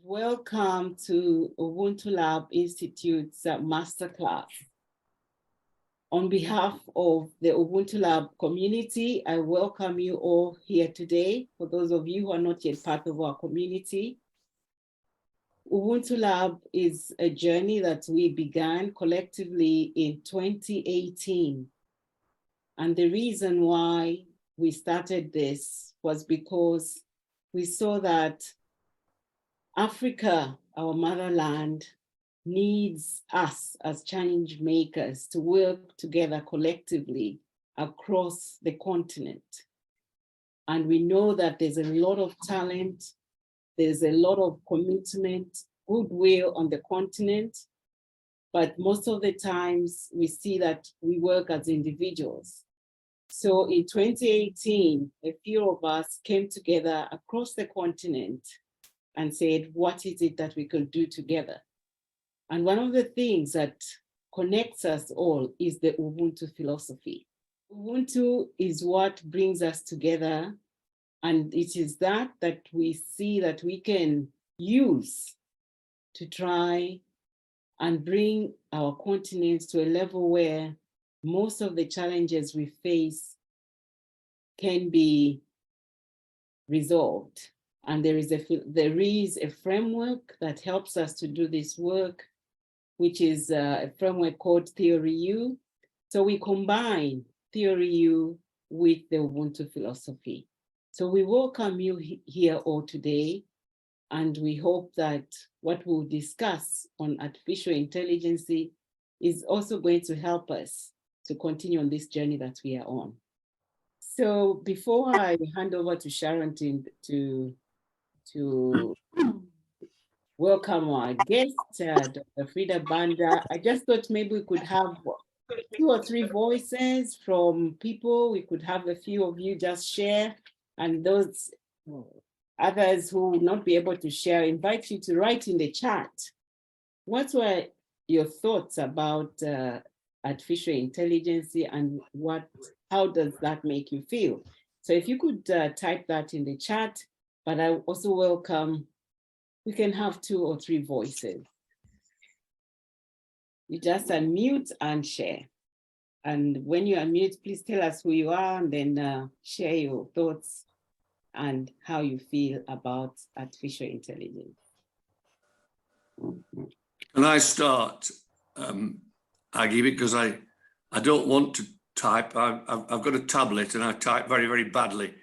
Welcome to Ubuntu.Lab Institute's masterclass. On behalf of the Ubuntu.Lab community, I welcome you all here today. For those of you who are not yet part of our community, Ubuntu.Lab is a journey that we began collectively in 2018. And the reason why we started this was because we saw that Africa, our motherland, needs us as change makers to work together collectively across the continent. And we know that there's a lot of talent, there's a lot of commitment, goodwill on the continent, but most of the times we see that we work as individuals. So in 2018, a few of us came together across the continent and said, what is it that we could do together? And one of the things that connects us all is the Ubuntu philosophy. Ubuntu is what brings us together, and it is that we see that we can use to try and bring our continent to a level where most of the challenges we face can be resolved. And there is a framework that helps us to do this work, which is a framework called Theory U. So we combine Theory U with the Ubuntu philosophy. So we welcome you here all today, and we hope that what we'll discuss on artificial intelligence is also going to help us to continue on this journey that we are on. So before I hand over to Sharon to welcome our guest, Dr. Fredah Banda, I just thought maybe we could have 2 or 3 voices from people. We could have a few of you just share, and those others who will not be able to share, I invite you to write in the chat. What were your thoughts about artificial intelligence, and how does that make you feel? So if you could type that in the chat, but I also welcome, we can have 2 or 3 voices. You just unmute and share. And when you unmute, please tell us who you are, and then share your thoughts and how you feel about artificial intelligence. Can I start, Aggie, because I don't want to type. I've got a tablet and I type very, very badly.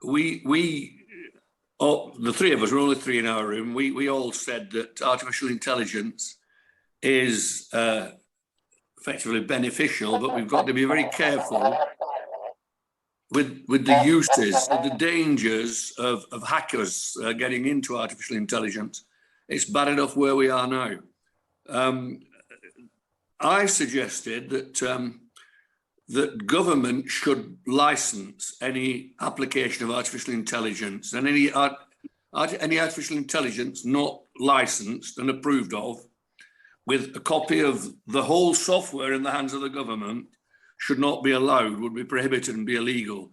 The 3 of us, we're only 3 in our room, we all said that artificial intelligence is effectively beneficial, but we've got to be very careful with the uses, the dangers of hackers getting into artificial intelligence. It's bad enough where we are now. I suggested that that government should license any application of artificial intelligence, and any artificial intelligence not licensed and approved of, with a copy of the whole software in the hands of the government, should not be allowed, would be prohibited and be illegal.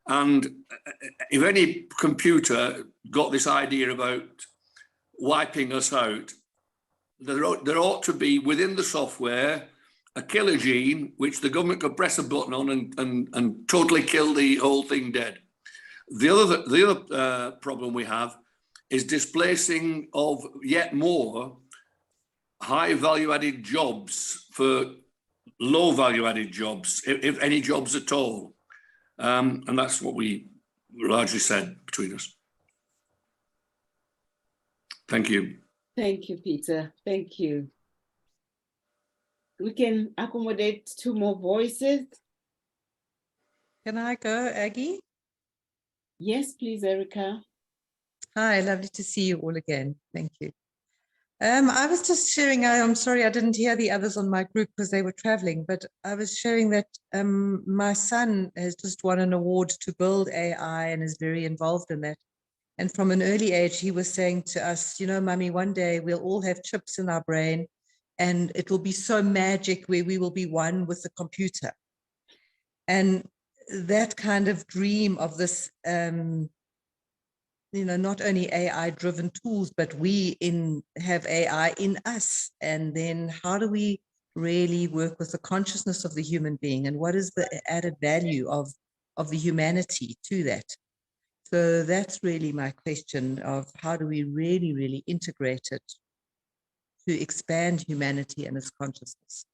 And if any computer got this idea about wiping us out, there ought to be within the software a killer gene which the government could press a button on and totally kill the whole thing dead. The other problem we have is displacing of yet more high value added jobs for low value added jobs, if any jobs at all. And that's what we largely said between us. Thank you. Thank you, Peter. Thank you. We can accommodate 2 more voices. Can I go, Aggie? Yes, please, Erica. Hi, lovely to see you all again. Thank you. I was just sharing, I'm sorry I didn't hear the others on my group because they were traveling, but I was sharing that my son has just won an award to build AI and is very involved in that. And from an early age, he was saying to us, you know, Mummy, one day we'll all have chips in our brain and it will be so magic where we will be one with the computer. And that kind of dream of this not only AI-driven tools, but we have AI in us. And then how do we really work with the consciousness of the human being, and what is the added value of the humanity to that? So that's really my question of how do we really, really integrate it to expand humanity and its consciousness?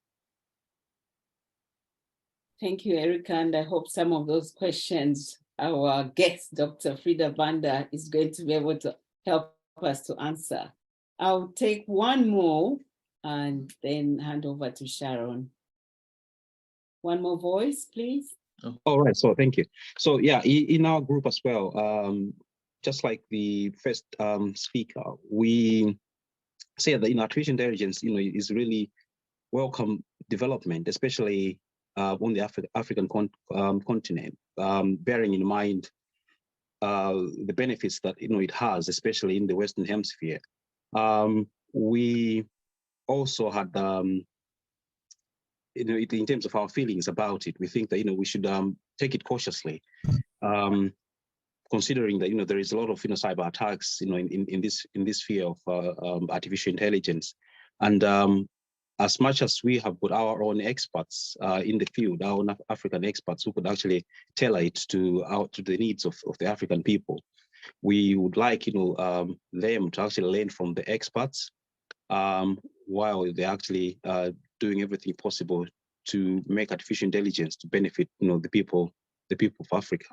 Thank you, Erica, and I hope some of those questions our guest, Dr. Fredah Banda, is going to be able to help us to answer. I'll take one more and then hand over to Sharon. One more voice, please. All right, so thank you. So yeah, in our group as well, just like the first speaker, we say that artificial intelligence, is really welcome development, especially on the African continent, bearing in mind the benefits that it has, especially in the Western Hemisphere. We also had, in terms of our feelings about it, we think that we should take it cautiously, considering that there is a lot of cyber attacks in this sphere of artificial intelligence, and as much as we have got our own experts in the field, our own African experts who could actually tailor it to the needs of the African people, we would like them to actually learn from the experts while they're actually doing everything possible to make artificial intelligence to benefit the people of Africa.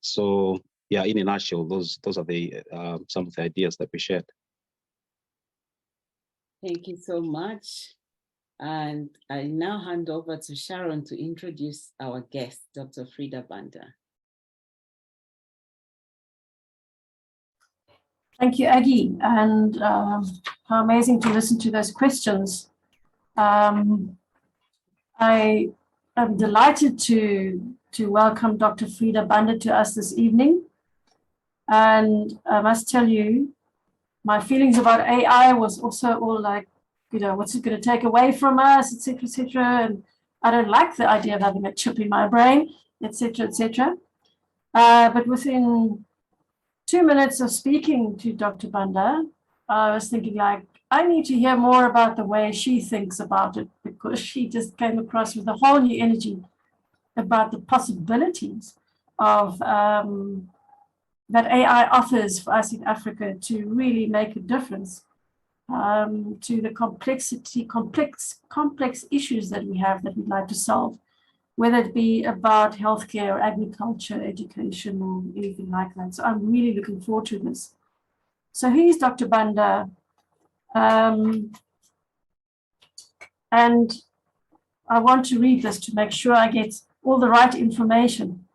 So yeah, in a nutshell, those are the some of the ideas that we shared. Thank you so much. And I now hand over to Sharon to introduce our guest, Dr. Fredah Banda. Thank you, Aggie, and how amazing to listen to those questions. I am delighted to welcome Dr. Fredah Banda to us this evening. And I must tell you, my feelings about AI was also all like, what's it going to take away from us, etc., etc. And I don't like the idea of having a chip in my brain, etc., etc. But within 2 minutes of speaking to Dr. Banda, I was thinking like, I need to hear more about the way she thinks about it, because she just came across with a whole new energy about the possibilities of that AI offers for us in Africa to really make a difference to the complex issues that we have that we'd like to solve, whether it be about healthcare or agriculture, education, or anything like that. So I'm really looking forward to this. So here's Dr. Banda. And I want to read this to make sure I get all the right information.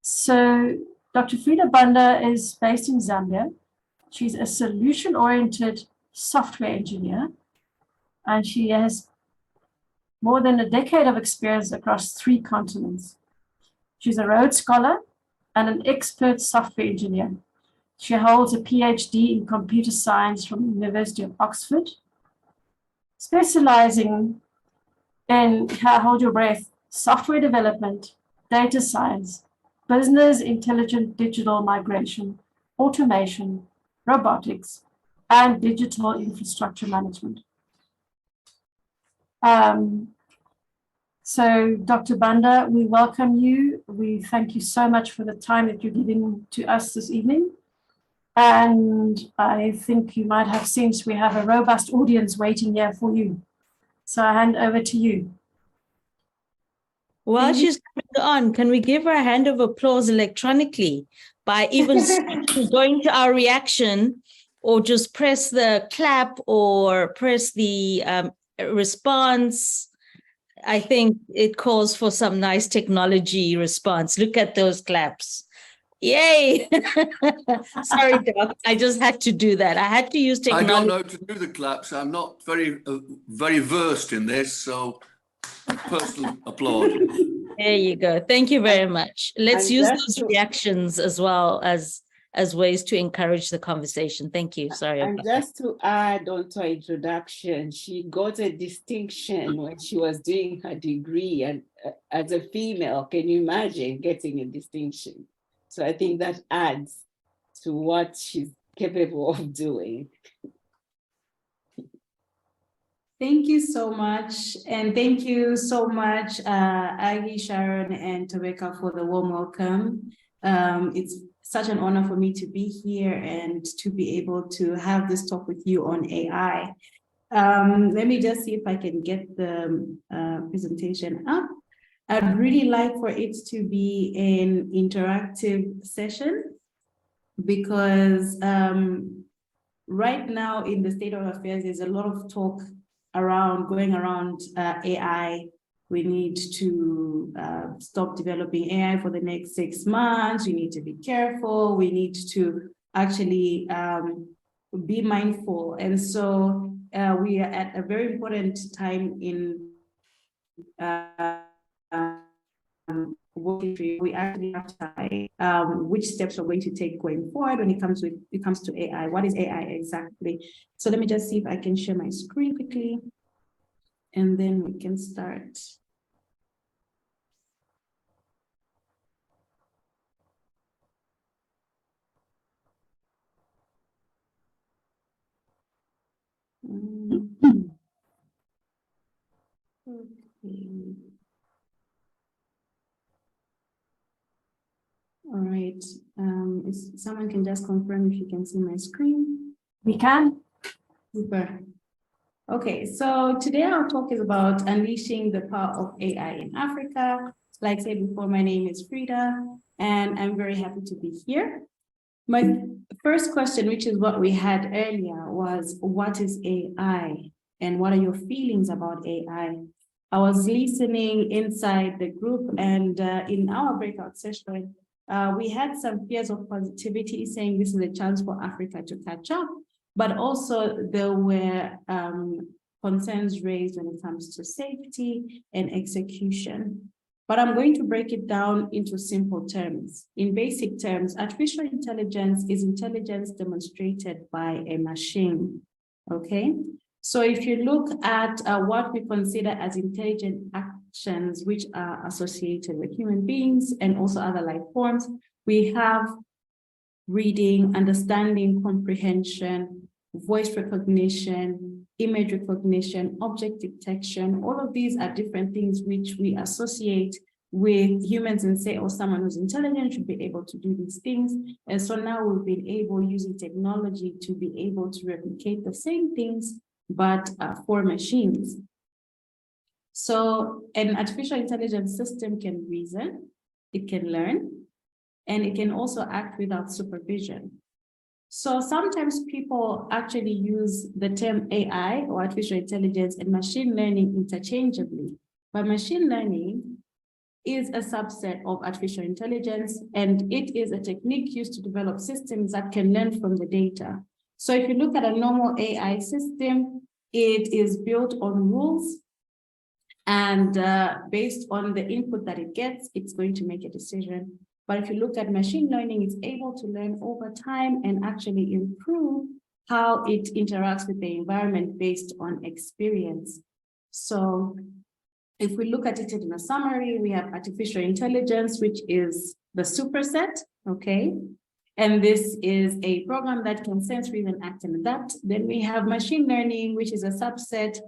So Dr. Fredah Banda is based in Zambia. She's a solution-oriented software engineer, and she has more than a decade of experience across 3 continents. She's a Rhodes Scholar and an expert software engineer. She holds a PhD in computer science from the University of Oxford, specializing in, hold your breath, software development, data science, business intelligent digital migration, automation, robotics, and digital infrastructure management. So Dr. Banda, we welcome you. We thank you so much for the time that you're giving to us this evening. And I think you might have sensed we have a robust audience waiting here for you. So I hand over to you. While she's coming on, can we give her a hand of applause electronically by even going to our reaction, or just press the clap or press the response? I think it calls for some nice technology response. Look at those claps. Yay. Sorry, Doc. I just had to do that. I had to use technology. I don't know how to do the claps. I'm not very versed in this, so personal applaud. There you go. Thank you very much. Let's And use those reactions as well as ways to encourage the conversation. Thank you. Sorry. And just to add on to her introduction, she got a distinction when she was doing her degree, and as a female, can you imagine getting a distinction? So I think that adds to what she's capable of doing. Thank you so much. And thank you so much, Aggie, Sharon, and Tobeka for the warm welcome. It's such an honor for me to be here and to be able to have this talk with you on AI. Let me just see if I can get the presentation up. I'd really like for it to be an interactive session because right now in the state of affairs, there's a lot of talk going around AI. We need to stop developing AI for the next 6 months. We need to be careful. We need to actually be mindful. And so we are at a very important time in we actually have to decide which steps we're going to take going forward when it comes to AI. What is AI exactly? So let me just see if I can share my screen quickly, and then we can start. Okay. All right. If someone can just confirm if you can see my screen. We can. Super. Okay, so today our talk is about unleashing the power of AI in Africa. Like I said before, my name is Fredah, and I'm very happy to be here. My first question, which is what we had earlier, was what is AI and what are your feelings about AI? I was listening inside the group, and in our breakout session, we had some fears of positivity saying this is a chance for Africa to catch up, but also there were concerns raised when it comes to safety and execution. But I'm going to break it down into simple terms. In basic terms, artificial intelligence is intelligence demonstrated by a machine, okay? So if you look at what we consider as intelligent actions, which are associated with human beings and also other life forms, we have reading, understanding, comprehension, voice recognition, image recognition, object detection. All of these are different things which we associate with humans and say, oh, someone who's intelligent should be able to do these things. And so now we've been able, using technology, to be able to replicate the same things, but for machines. So an artificial intelligence system can reason, it can learn, and it can also act without supervision. So sometimes people actually use the term AI or artificial intelligence and machine learning interchangeably, but machine learning is a subset of artificial intelligence, and it is a technique used to develop systems that can learn from the data. So if you look at a normal AI system, it is built on rules, and based on the input that it gets, it's going to make a decision. But if you look at machine learning, it's able to learn over time and actually improve how it interacts with the environment based on experience. So if we look at it in a summary, we have artificial intelligence, which is the superset, okay? And this is a program that can sense, reason, act, and adapt. Then we have machine learning, which is a subset,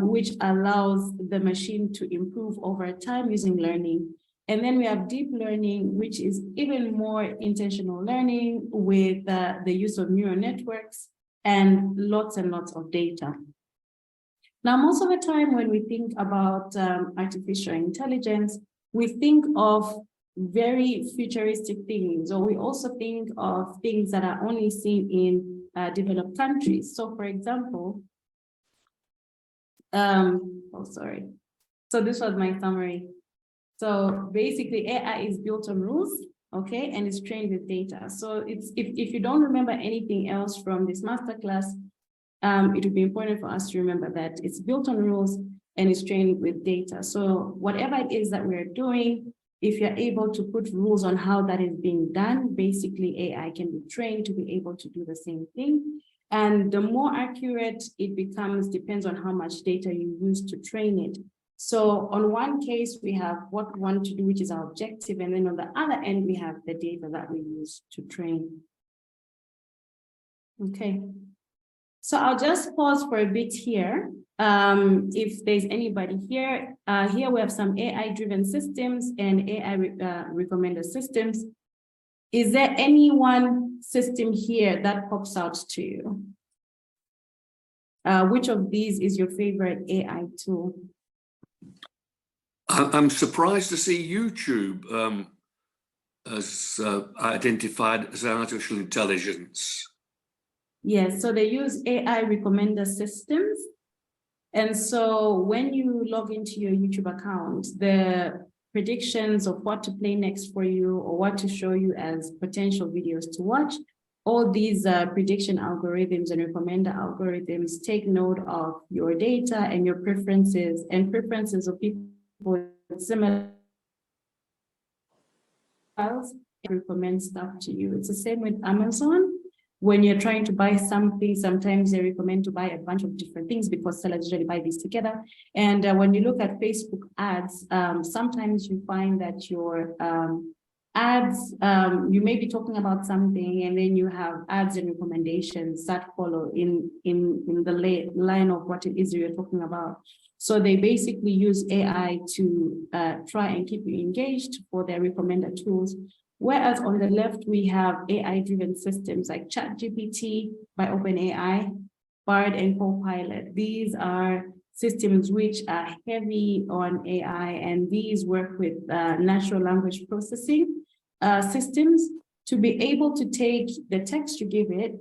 which allows the machine to improve over time using learning. And then we have deep learning, which is even more intentional learning with the use of neural networks and lots of data. Now, most of the time when we think about artificial intelligence, we think of very futuristic things, or we also think of things that are only seen in developed countries. So for example, So this was my summary. So basically AI is built on rules, okay, and it's trained with data. So it's if you don't remember anything else from this masterclass, it would be important for us to remember that it's built on rules and it's trained with data. So whatever it is that we're doing, if you're able to put rules on how that is being done, basically AI can be trained to be able to do the same thing. And the more accurate it becomes depends on how much data you use to train it. So on one case, we have what we want to do, which is our objective. And then on the other end, we have the data that we use to train. Okay. So I'll just pause for a bit here. If there's anybody here, here we have some AI-driven systems and AI recommender systems. Is there any one system here that pops out to you? Which of these is your favorite AI tool? I'm surprised to see YouTube as identified as artificial intelligence. Yes, so they use AI recommender systems. And so when you log into your YouTube account, the predictions of what to play next for you or what to show you as potential videos to watch, all these prediction algorithms and recommender algorithms take note of your data and your preferences and preferences of people with similar files, recommend stuff to you. It's the same with Amazon. When you're trying to buy something, sometimes they recommend to buy a bunch of different things because sellers usually buy these together. And when you look at Facebook ads, sometimes you find that your ads, you may be talking about something and then you have ads and recommendations that follow in the line of what it is you're talking about. So they basically use AI to try and keep you engaged for their recommender tools. Whereas on the left, we have AI-driven systems like ChatGPT by OpenAI, Bard, and Copilot. These are systems which are heavy on AI, and these work with natural language processing systems to be able to take the text you give it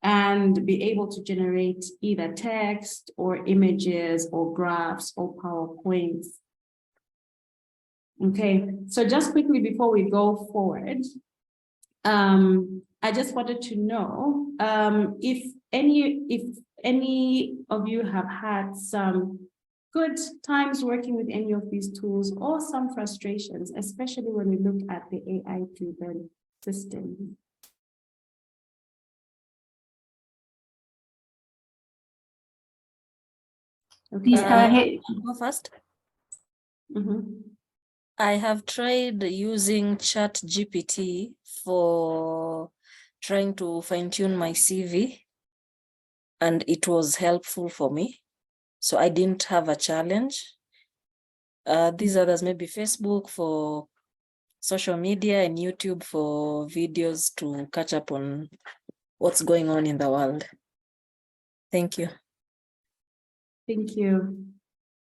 and be able to generate either text or images or graphs or PowerPoints. Okay, so just quickly before we go forward, I just wanted to know if any of you have had some good times working with any of these tools or some frustrations, especially when we look at the AI-driven system. Okay. Please go ahead. Go first. Mm-hmm. I have tried using ChatGPT for trying to fine-tune my CV, and it was helpful for me. So I didn't have a challenge. These others, maybe Facebook for social media and YouTube for videos to catch up on what's going on in the world. Thank you. Thank you.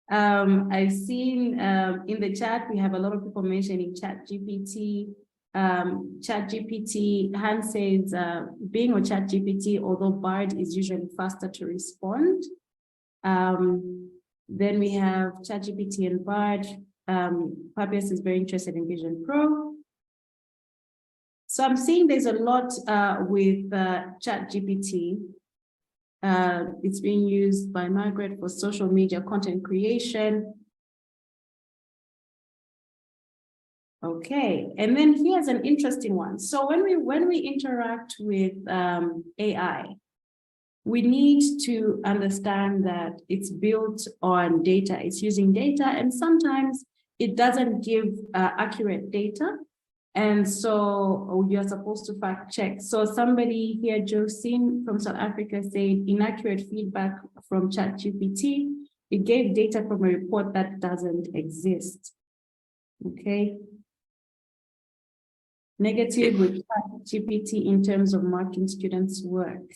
I've seen in the chat, we have a lot of people mentioning ChatGPT. ChatGPT, Hans says, being on ChatGPT, although Bard is usually faster to respond. Then we have ChatGPT and Bard. Fabius is very interested in Vision Pro. So I'm seeing there's a lot with ChatGPT. It's being used by Margaret for social media content creation. Okay, and then here's an interesting one. So when we interact with AI, we need to understand that it's built on data. It's using data, and sometimes it doesn't give accurate data. And so you're supposed to fact check. So somebody here, Josine from South Africa, said inaccurate feedback from ChatGPT. It gave data from a report that doesn't exist. Okay. Negative with ChatGPT in terms of marking students' work.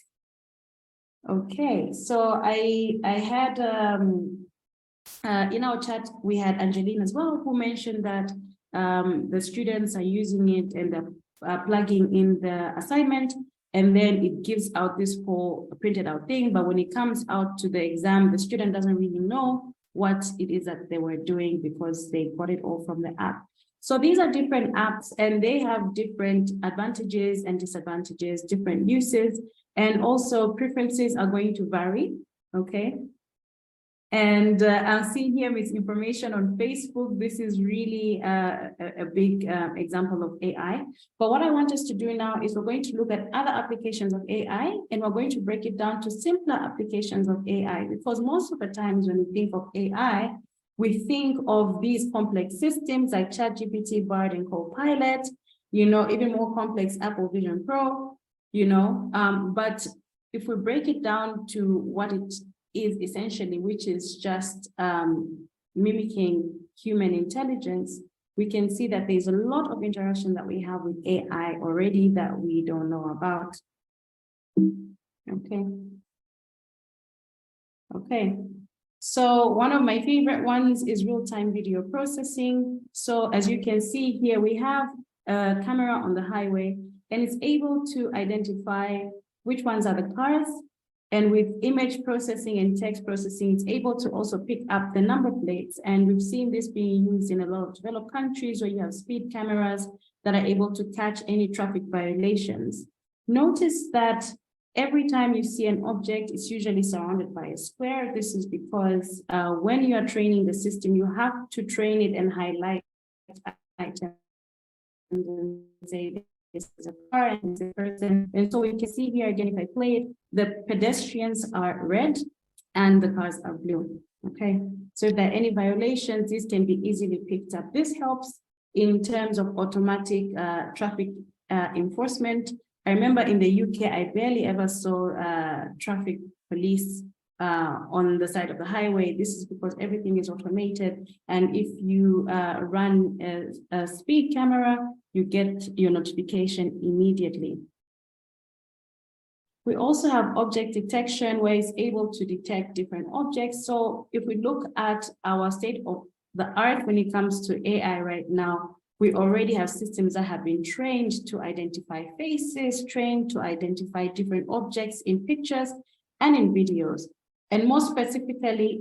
Okay, so I had in our chat we had Angeline as well, who mentioned that the students are using it and they're plugging in the assignment, and then it gives out this whole printed out thing. But when it comes out to the exam, the student doesn't really know what it is that they were doing because they got it all from the app. So these are different apps and they have different advantages and disadvantages, different uses, and also preferences are going to vary, okay? And I'm seeing here misinformation on Facebook. This is really a big example of AI. But what I want us to do now is we're going to look at other applications of AI, and we're going to break it down to simpler applications of AI, because most of the times when we think of AI, we think of these complex systems like ChatGPT, Bard, and Copilot, you know, even more complex Apple Vision Pro, you know, but if we break it down to what it is essentially, which is just mimicking human intelligence, we can see that there's a lot of interaction that we have with AI already that we don't know about. Okay. Okay. So one of my favorite ones is real-time video processing. So as you can see here, we have a camera on the highway, and it's able to identify which ones are the cars. And with image processing and text processing, it's able to also pick up the number plates. And we've seen this being used in a lot of developed countries where you have speed cameras that are able to catch any traffic violations. Notice that every time you see an object, it's usually surrounded by a square. This is because when you are training the system, you have to train it and highlight items and say, this is a car and this is a person. And so you can see here again, if I play it, the pedestrians are red and the cars are blue. Okay, so if there are any violations, this can be easily picked up. This helps in terms of automatic traffic enforcement. I remember in the UK, I barely ever saw traffic police on the side of the highway. This is because everything is automated. And if you run a speed camera, you get your notification immediately. We also have object detection, where it's able to detect different objects. So if we look at our state of the art when it comes to AI right now, we already have systems that have been trained to identify faces, trained to identify different objects in pictures and in videos, and more specifically,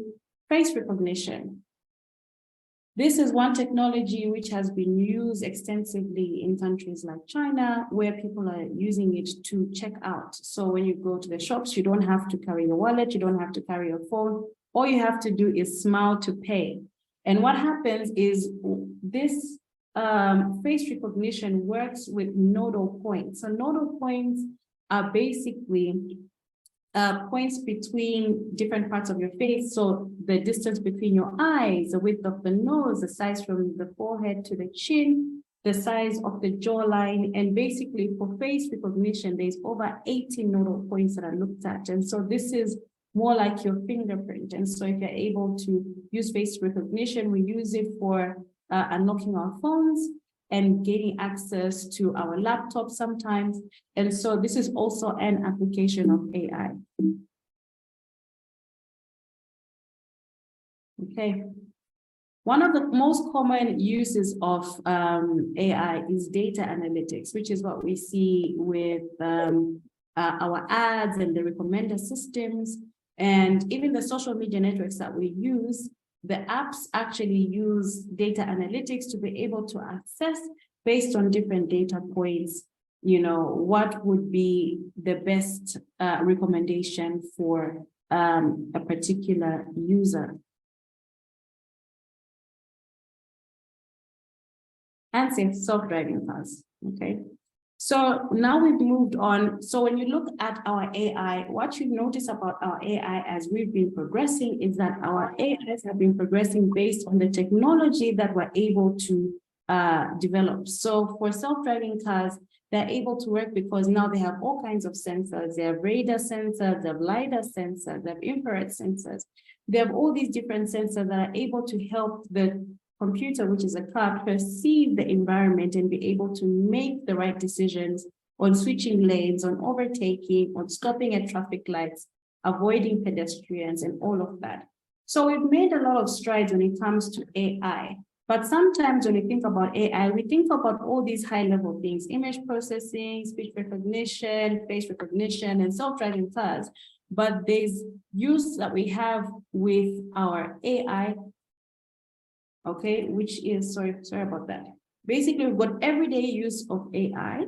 face recognition. This is one technology which has been used extensively in countries like China, where people are using it to check out. So when you go to the shops, you don't have to carry your wallet, you don't have to carry your phone. All you have to do is smile to pay. And what happens is this face recognition works with nodal points. So nodal points are basically points between different parts of your face. So the distance between your eyes, the width of the nose, the size from the forehead to the chin, the size of the jawline. And basically for face recognition, there's over 80 nodal points that are looked at. And so this is more like your fingerprint. And so if you're able to use face recognition, we use it for unlocking our phones and gaining access to our laptops sometimes. And so this is also an application of AI. Okay. One of the most common uses of AI is data analytics, which is what we see with our ads and the recommender systems, and even the social media networks that we use. The apps actually use data analytics to be able to access, based on different data points, you know, what would be the best recommendation for a particular user. And say self-driving cars, okay? So now we've moved on. So when you look at our AI, what you notice about our AI as we've been progressing is that our AIs have been progressing based on the technology that we're able to develop. So for self-driving cars, they're able to work because now they have all kinds of sensors. They have radar sensors, they have LiDAR sensors, they have infrared sensors. They have all these different sensors that are able to help the computer, which is a car, perceive the environment and be able to make the right decisions on switching lanes, on overtaking, on stopping at traffic lights, avoiding pedestrians, and all of that. So we've made a lot of strides when it comes to AI. But sometimes when we think about AI, we think about all these high-level things: image processing, speech recognition, face recognition, and self-driving cars. But there's use that we have with our AI, okay, which is, sorry about that. Basically, we've got everyday use of AI.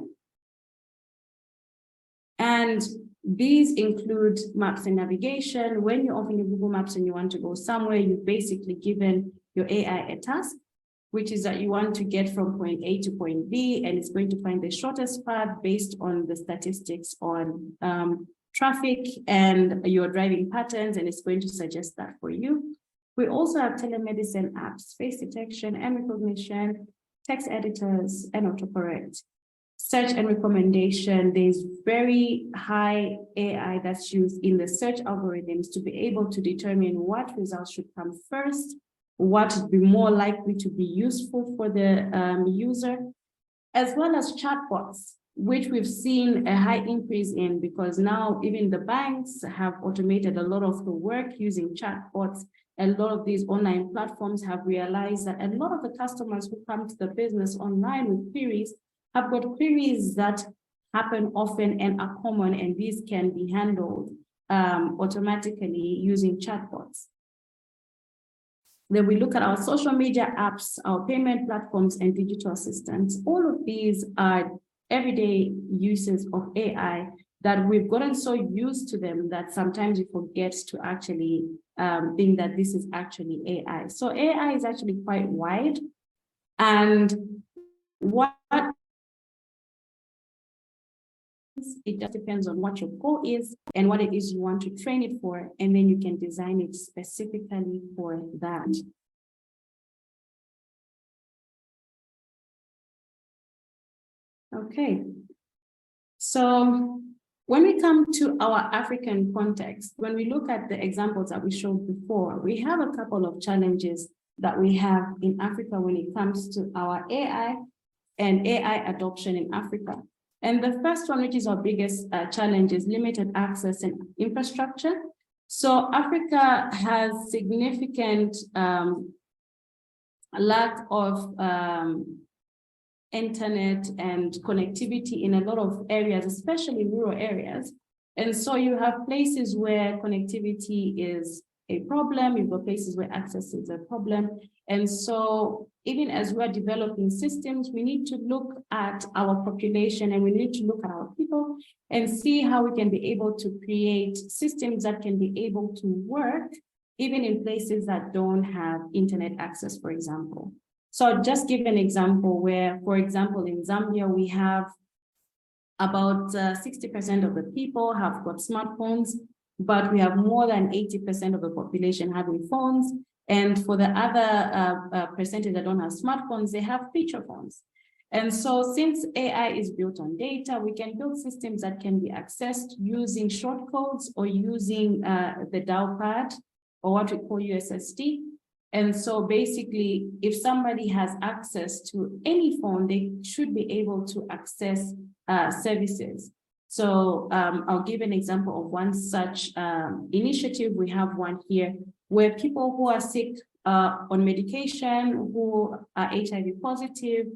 And these include maps and navigation. When you open your Google Maps and you want to go somewhere, you've basically given your AI a task, which is that you want to get from point A to point B, and it's going to find the shortest path based on the statistics on traffic and your driving patterns, and it's going to suggest that for you. We also have telemedicine apps, face detection and recognition, text editors, and autocorrect. search and recommendation, there's very high AI that's used in the search algorithms to be able to determine what results should come first, what would be more likely to be useful for the user, as well as chatbots, which we've seen a high increase in, because now even the banks have automated a lot of the work using chatbots. A lot of these online platforms have realized that a lot of the customers who come to the business online with queries have got queries that happen often and are common, and these can be handled automatically using chatbots. Then we look at our social media apps, our payment platforms, and digital assistants. All of these are everyday uses of AI that we've gotten so used to them that sometimes we forget to actually think that this is actually AI. So AI is actually quite wide, and what it just depends on what your goal is and what it is you want to train it for, and then you can design it specifically for that. Okay, so when we come to our African context, when we look at the examples that we showed before, we have a couple of challenges that we have in Africa when it comes to our AI and AI adoption in Africa. And the first one, which is our biggest challenge, is limited access and infrastructure. So Africa has significant lack of internet and connectivity in a lot of areas, especially rural areas. And so you have places where connectivity is a problem, you've got places where access is a problem. And so even as we're developing systems, we need to look at our population and we need to look at our people and see how we can be able to create systems that can be able to work even in places that don't have internet access, for example. So I'll just give an example where, for example, in Zambia, we have about 60% of the people have got smartphones, but we have more than 80% of the population having phones. And for the other percentage that don't have smartphones, they have feature phones. And so since AI is built on data, we can build systems that can be accessed using shortcodes or using the dial pad, or what we call USSD. And so basically, if somebody has access to any phone, they should be able to access services. So I'll give an example of one such initiative. We have one here where people who are sick on medication, who are HIV positive,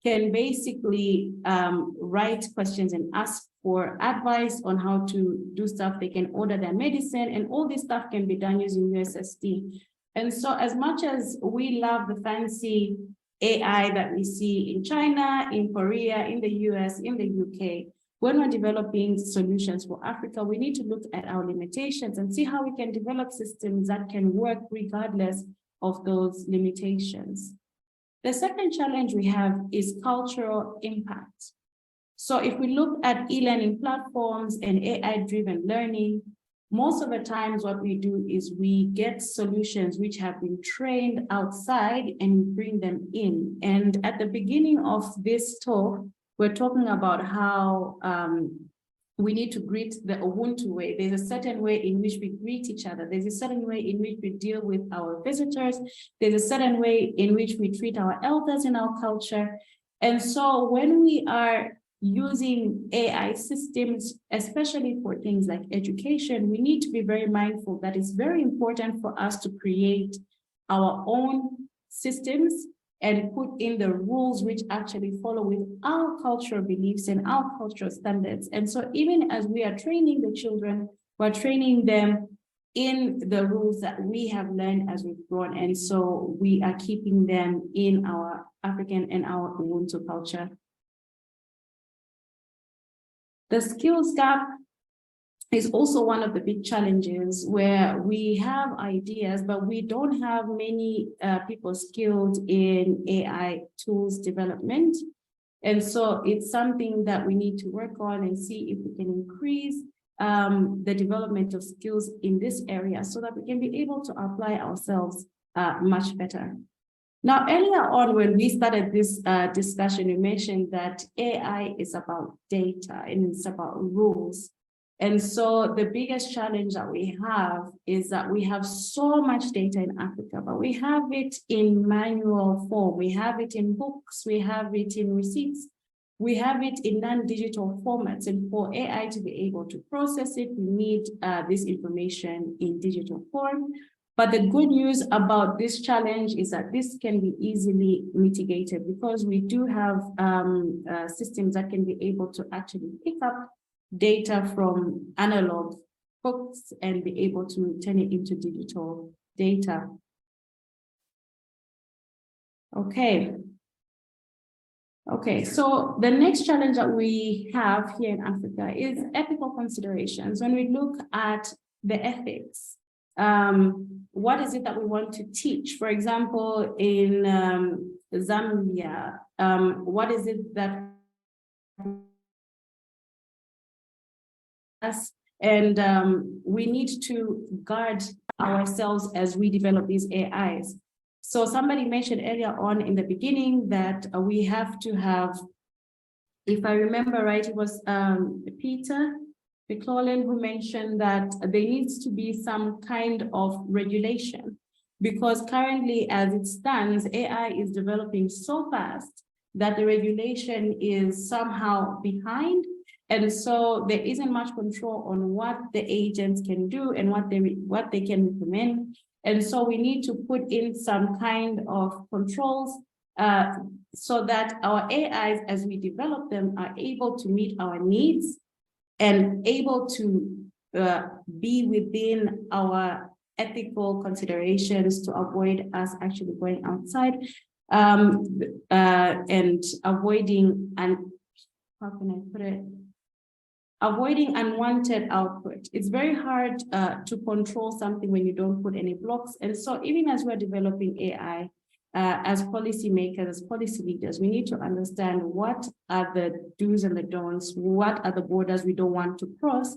can basically write questions and ask for advice on how to do stuff. They can order their medicine, and all this stuff can be done using USSD. And so as much as we love the fancy AI that we see in China, in Korea, in the US, in the UK, when we're developing solutions for Africa, we need to look at our limitations and see how we can develop systems that can work regardless of those limitations. The second challenge we have is cultural impact. So if we look at e-learning platforms and AI-driven learning, most of the times what we do is we get solutions which have been trained outside and bring them in. And at the beginning of this talk, we're talking about how we need to greet the Ubuntu way. There's a certain way in which we greet each other. There's a certain way in which we deal with our visitors. There's a certain way in which we treat our elders in our culture. And so when we are using AI systems, especially for things like education, we need to be very mindful that it's very important for us to create our own systems and put in the rules which actually follow with our cultural beliefs and our cultural standards. And so even as we are training the children, we're training them in the rules that we have learned as we've grown. And so we are keeping them in our African and our Ubuntu culture. The skills gap is also one of the big challenges where we have ideas, but we don't have many people skilled in AI tools development. And so it's something that we need to work on and see if we can increase the development of skills in this area so that we can be able to apply ourselves much better. Now, earlier on, when we started this discussion, you mentioned that AI is about data and it's about rules. And so the biggest challenge that we have is that we have so much data in Africa, but we have it in manual form. We have it in books, we have it in receipts, we have it in non-digital formats. And for AI to be able to process it, we need this information in digital form. But the good news about this challenge is that this can be easily mitigated because we do have systems that can be able to actually pick up data from analog books and be able to turn it into digital data. Okay. Okay, so the next challenge that we have here in Africa is ethical considerations. When we look at the ethics, what is it that we want to teach? For example, in Zambia, what is it that us and we need to guard ourselves as we develop these AIs. So somebody mentioned earlier on in the beginning that we have to have, if I remember right, it was Peter McClellan who mentioned that there needs to be some kind of regulation because currently as it stands, AI is developing so fast that the regulation is somehow behind. And so there isn't much control on what the agents can do and what they can implement. And so we need to put in some kind of controls so that our AIs, as we develop them, are able to meet our needs and able to be within our ethical considerations to avoid us actually going outside and avoiding, and how can I put it? Avoiding unwanted output. It's very hard to control something when you don't put any blocks. And so even as we're developing AI, as policymakers, as policy leaders, we need to understand what are the do's and the don'ts, what are the borders we don't want to cross,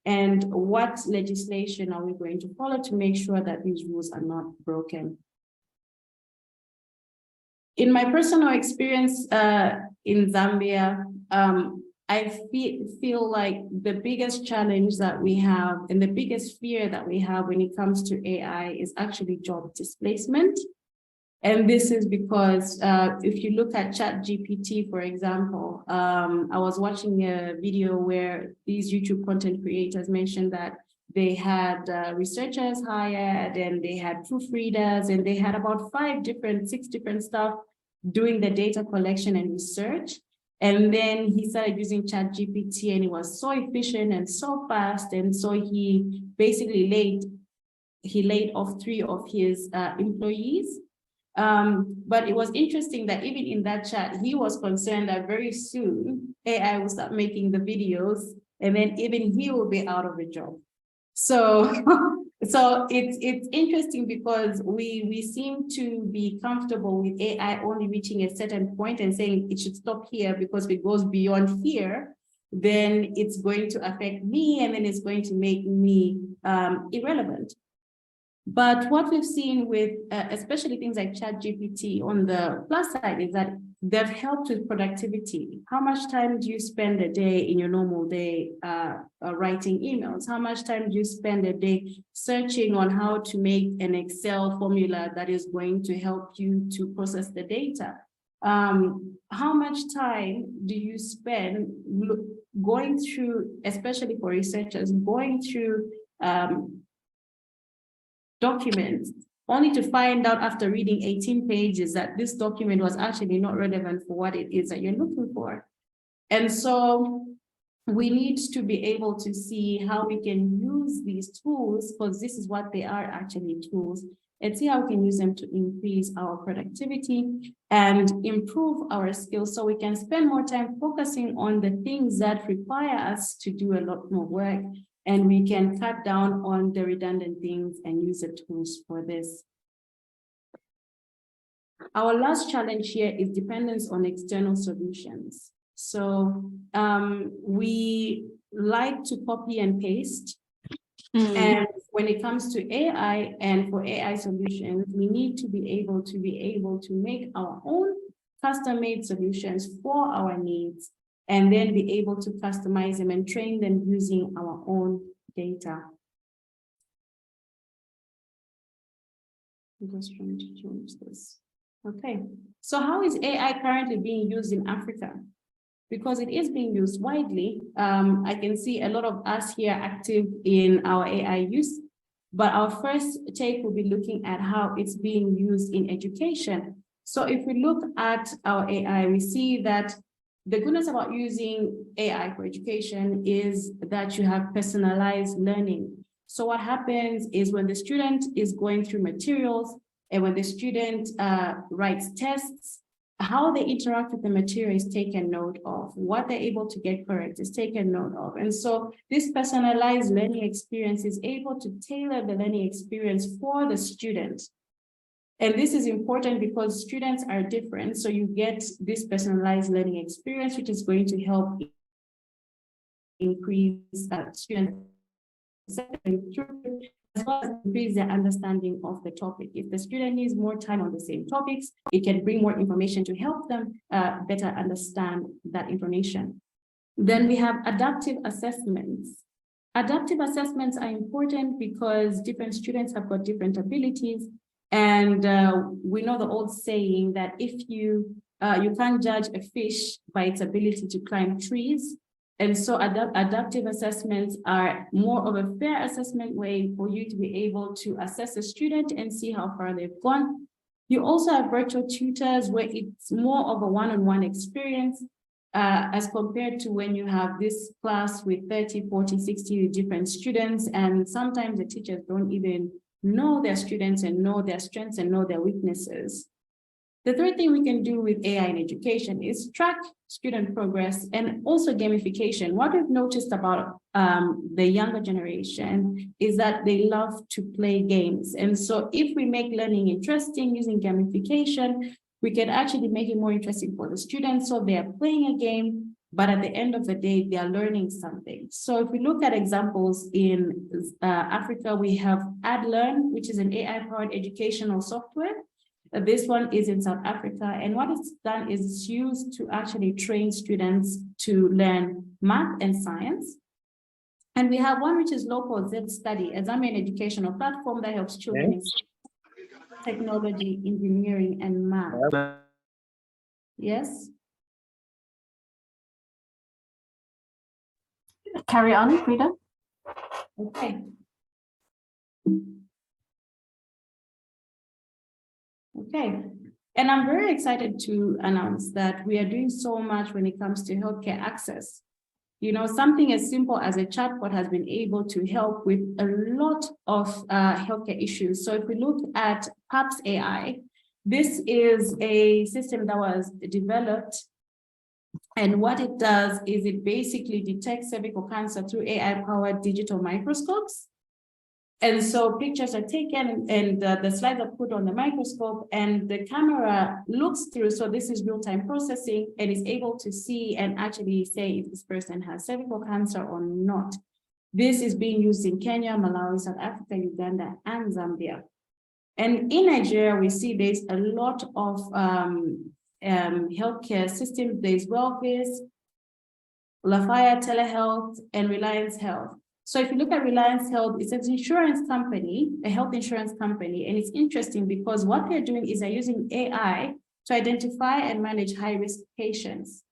and what legislation are we going to follow to make sure that these rules are not broken. In my personal experience in Zambia, I feel like the biggest challenge that we have and the biggest fear that we have when it comes to AI is actually job displacement. And this is because if you look at ChatGPT, for example, I was watching a video where these YouTube content creators mentioned that they had researchers hired and they had proofreaders and they had about 6 different staff doing the data collection and research. And then he started using ChatGPT and it was so efficient and so fast. And so he basically laid off 3 of his employees. But it was interesting that even in that chat, he was concerned that very soon AI will start making the videos and then even he will be out of a job. So, so it's interesting because we seem to be comfortable with AI only reaching a certain point and saying it should stop here because if it goes beyond here, then it's going to affect me and then it's going to make me irrelevant. But what we've seen with especially things like ChatGPT on the plus side is that they've helped with productivity. How much time do you spend a day in your normal day writing emails? How much time do you spend a day searching on how to make an Excel formula that is going to help you to process the data? How much time do you spend going through, especially for researchers, going through documents, only to find out after reading 18 pages that this document was actually not relevant for what it is that you're looking for. And so we need to be able to see how we can use these tools, because this is what they are, actually tools, and see how we can use them to increase our productivity and improve our skills so we can spend more time focusing on the things that require us to do a lot more work. And we can cut down on the redundant things and use the tools for this. Our last challenge here is dependence on external solutions. So we like to copy and paste And when it comes to AI and for AI solutions, we need to be able to make our own custom-made solutions for our needs, and then be able to customize them and train them using our own data. I'm just trying to change this. Okay, so how is AI currently being used in Africa? Because it is being used widely. I can see a lot of us here active in our AI use, but our first take will be looking at how it's being used in education. So if we look at our AI, we see that the goodness about using AI for education is that you have personalized learning. So what happens is when the student is going through materials and when the student writes tests, how they interact with the material is taken note of. What they're able to get correct is taken note of. And so this personalized learning experience is able to tailor the learning experience for the student. And this is important because students are different. So you get this personalized learning experience, which is going to help increase students as well as increase their understanding of the topic. If the student needs more time on the same topics, it can bring more information to help them better understand that information. Then we have adaptive assessments. Adaptive assessments are important because different students have got different abilities. And we know the old saying that if you can't judge a fish by its ability to climb trees. And so adaptive assessments are more of a fair assessment way for you to be able to assess a student and see how far they've gone. You also have virtual tutors where it's more of a one-on-one experience as compared to when you have this class with 30, 40, 60 different students, and sometimes the teachers don't even know their students and know their strengths and know their weaknesses. The third thing we can do with AI in education is track student progress and also gamification. What we've noticed about the younger generation is that they love to play games. And so if we make learning interesting using gamification, we can actually make it more interesting for the students. So they are playing a game, but at the end of the day, they are learning something. So if we look at examples in Africa, we have AdLearn, which is an AI-powered educational software. This one is in South Africa, and what it's done is it's used to actually train students to learn math and science. And we have one which is Local Z Study, a Zambian educational platform that helps children in technology, engineering, and math. Yes? Carry on, Fredah. Okay. Okay, and I'm very excited to announce that we are doing so much when it comes to healthcare access. You know, something as simple as a chatbot has been able to help with a lot of healthcare issues. So if we look at PAPS AI, this is a system that was developed, and what it does is it basically detects cervical cancer through AI-powered digital microscopes. And so pictures are taken and the slides are put on the microscope and the camera looks through. So this is real-time processing and is able to see and actually say if this person has cervical cancer or not. This is being used in Kenya, Malawi, South Africa, Uganda, and Zambia. And in Nigeria, we see there's a lot of healthcare systems. There's Wellface, Lafayette Telehealth, and Reliance Health. So if you look at Reliance Health, it's an insurance company, a health insurance company, and it's interesting because what they're doing is they're using AI to identify and manage high-risk patients.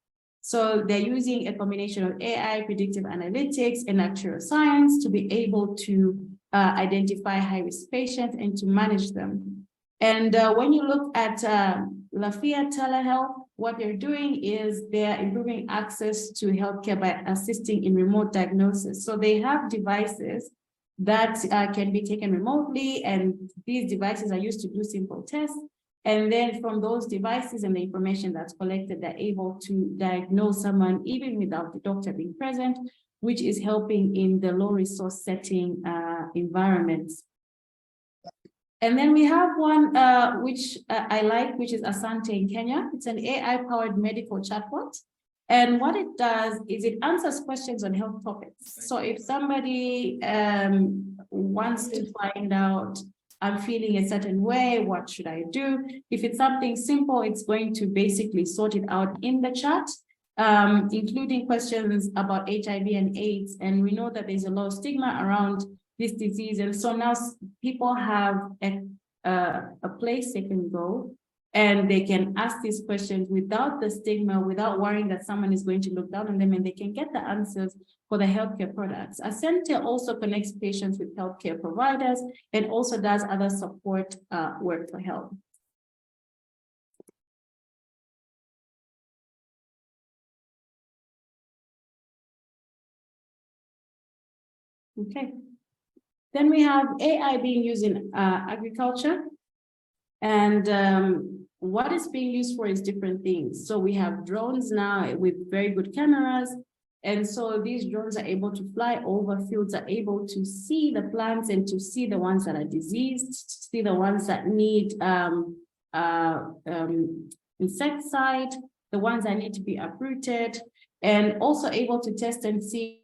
So they're using a combination of AI, predictive analytics, and actuarial science to be able to identify high-risk patients and to manage them. And when you look at Lafayette Telehealth, what they're doing is they're improving access to healthcare by assisting in remote diagnosis. So they have devices that can be taken remotely, and these devices are used to do simple tests. And then from those devices and the information that's collected, they're able to diagnose someone even without the doctor being present, which is helping in the low resource setting environments. And then we have one which I like, which is Asante in Kenya. It's an AI-powered medical chatbot. And what it does is it answers questions on health topics. So if somebody wants to find out, I'm feeling a certain way, what should I do? If it's something simple, it's going to basically sort it out in the chat, including questions about HIV and AIDS. And we know that there's a lot of stigma around this disease. And so now people have a place they can go and they can ask these questions without the stigma, without worrying that someone is going to look down on them, and they can get the answers for the healthcare products. Ascente also connects patients with healthcare providers and also does other support work for health. Okay. Then we have AI being used in agriculture. And what it's being used for is different things. So we have drones now with very good cameras. And so these drones are able to fly over fields, are able to see the plants and to see the ones that are diseased, see the ones that need insecticide, the ones that need to be uprooted, and also able to test and see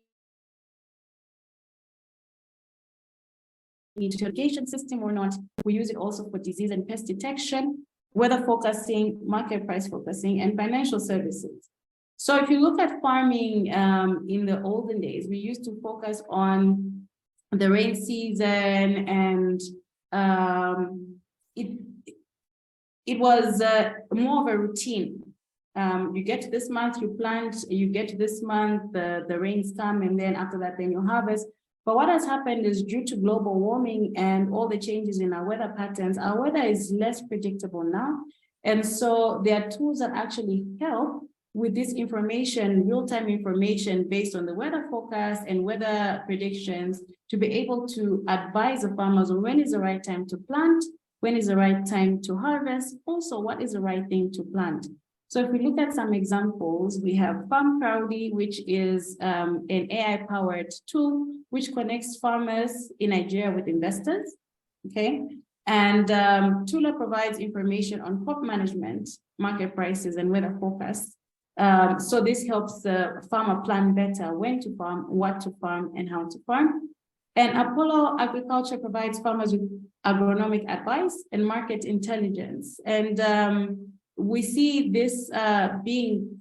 irrigation system or not. We use it also for disease and pest detection, weather forecasting, market price forecasting, and financial services. So if you look at farming in the olden days, we used to focus on the rain season, and it was more of a routine. You get this month, you plant, you get this month, the rains come, and then after that, then you harvest. But what has happened is, due to global warming and all the changes in our weather patterns, our weather is less predictable now. And so there are tools that actually help with this information, real-time information based on the weather forecast and weather predictions, to be able to advise the farmers on when is the right time to plant, when is the right time to harvest, also what is the right thing to plant. So if we look at some examples, we have Farm Crowdy, which is an AI-powered tool which connects farmers in Nigeria with investors, okay? And Tula provides information on crop management, market prices, and weather forecasts. So this helps the farmer plan better when to farm, what to farm, and how to farm. And Apollo Agriculture provides farmers with agronomic advice and market intelligence. And we see this being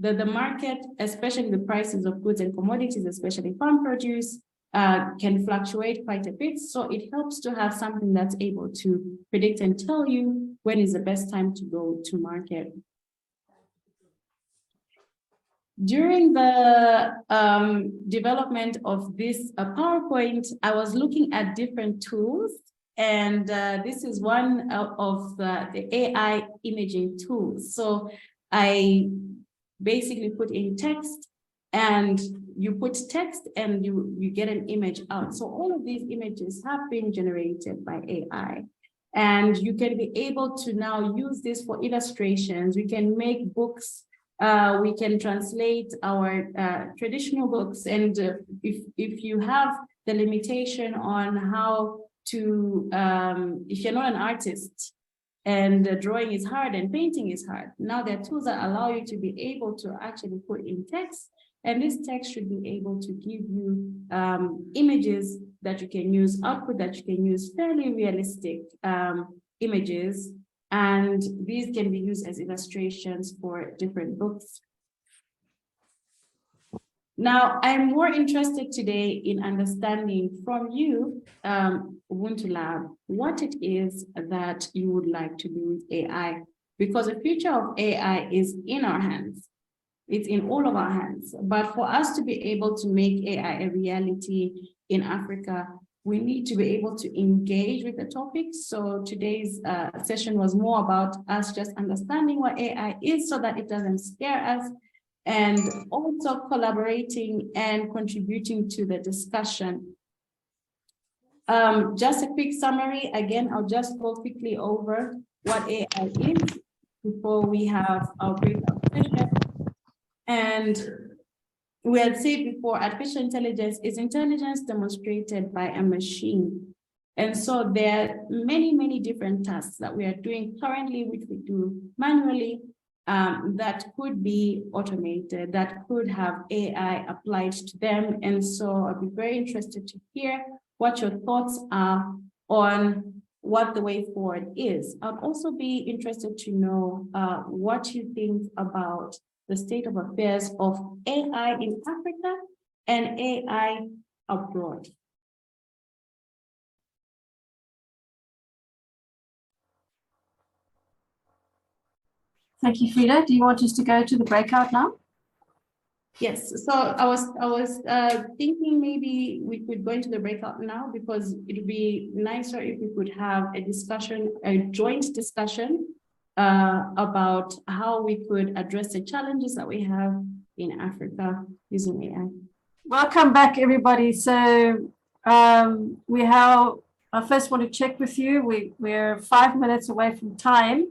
the market, especially the prices of goods and commodities, especially farm produce, can fluctuate quite a bit. So it helps to have something that's able to predict and tell you when is the best time to go to market. During the development of this PowerPoint, I was looking at different tools. And this is one of the AI imaging tools. So I basically put in text, and you put text and you get an image out. So all of these images have been generated by AI. And you can be able to now use this for illustrations. We can make books. We can translate our traditional books. And if you have the limitation on how to, if you're not an artist and drawing is hard and painting is hard, now there are tools that allow you to be able to actually put in text, and this text should be able to give you images that you can use, output that you can use, fairly realistic images, and these can be used as illustrations for different books. Now, I'm more interested today in understanding from you, Ubuntu.Lab, what it is that you would like to do with AI, because the future of AI is in our hands. It's in all of our hands. But for us to be able to make AI a reality in Africa, we need to be able to engage with the topic. So today's session was more about us just understanding what AI is so that it doesn't scare us, and also collaborating and contributing to the discussion. Just a quick summary. Again, I'll just go quickly over what AI is before we have our breakout session. And we had said before, artificial intelligence is intelligence demonstrated by a machine. And so there are many, many different tasks that we are doing currently, which we do manually. that could be automated, that could have AI applied to them. And so I'd be very interested to hear what your thoughts are on what the way forward is. I'd also be interested to know what you think about the state of affairs of AI in Africa and AI abroad. Thank you, Fredah. Do you want us to go to the breakout now? Yes, so I was thinking maybe we could go into the breakout now, because it would be nicer if we could have a discussion, a joint discussion about how we could address the challenges that we have in Africa using AI. Welcome back, everybody. So we have, I first want to check with you. We're 5 minutes away from time.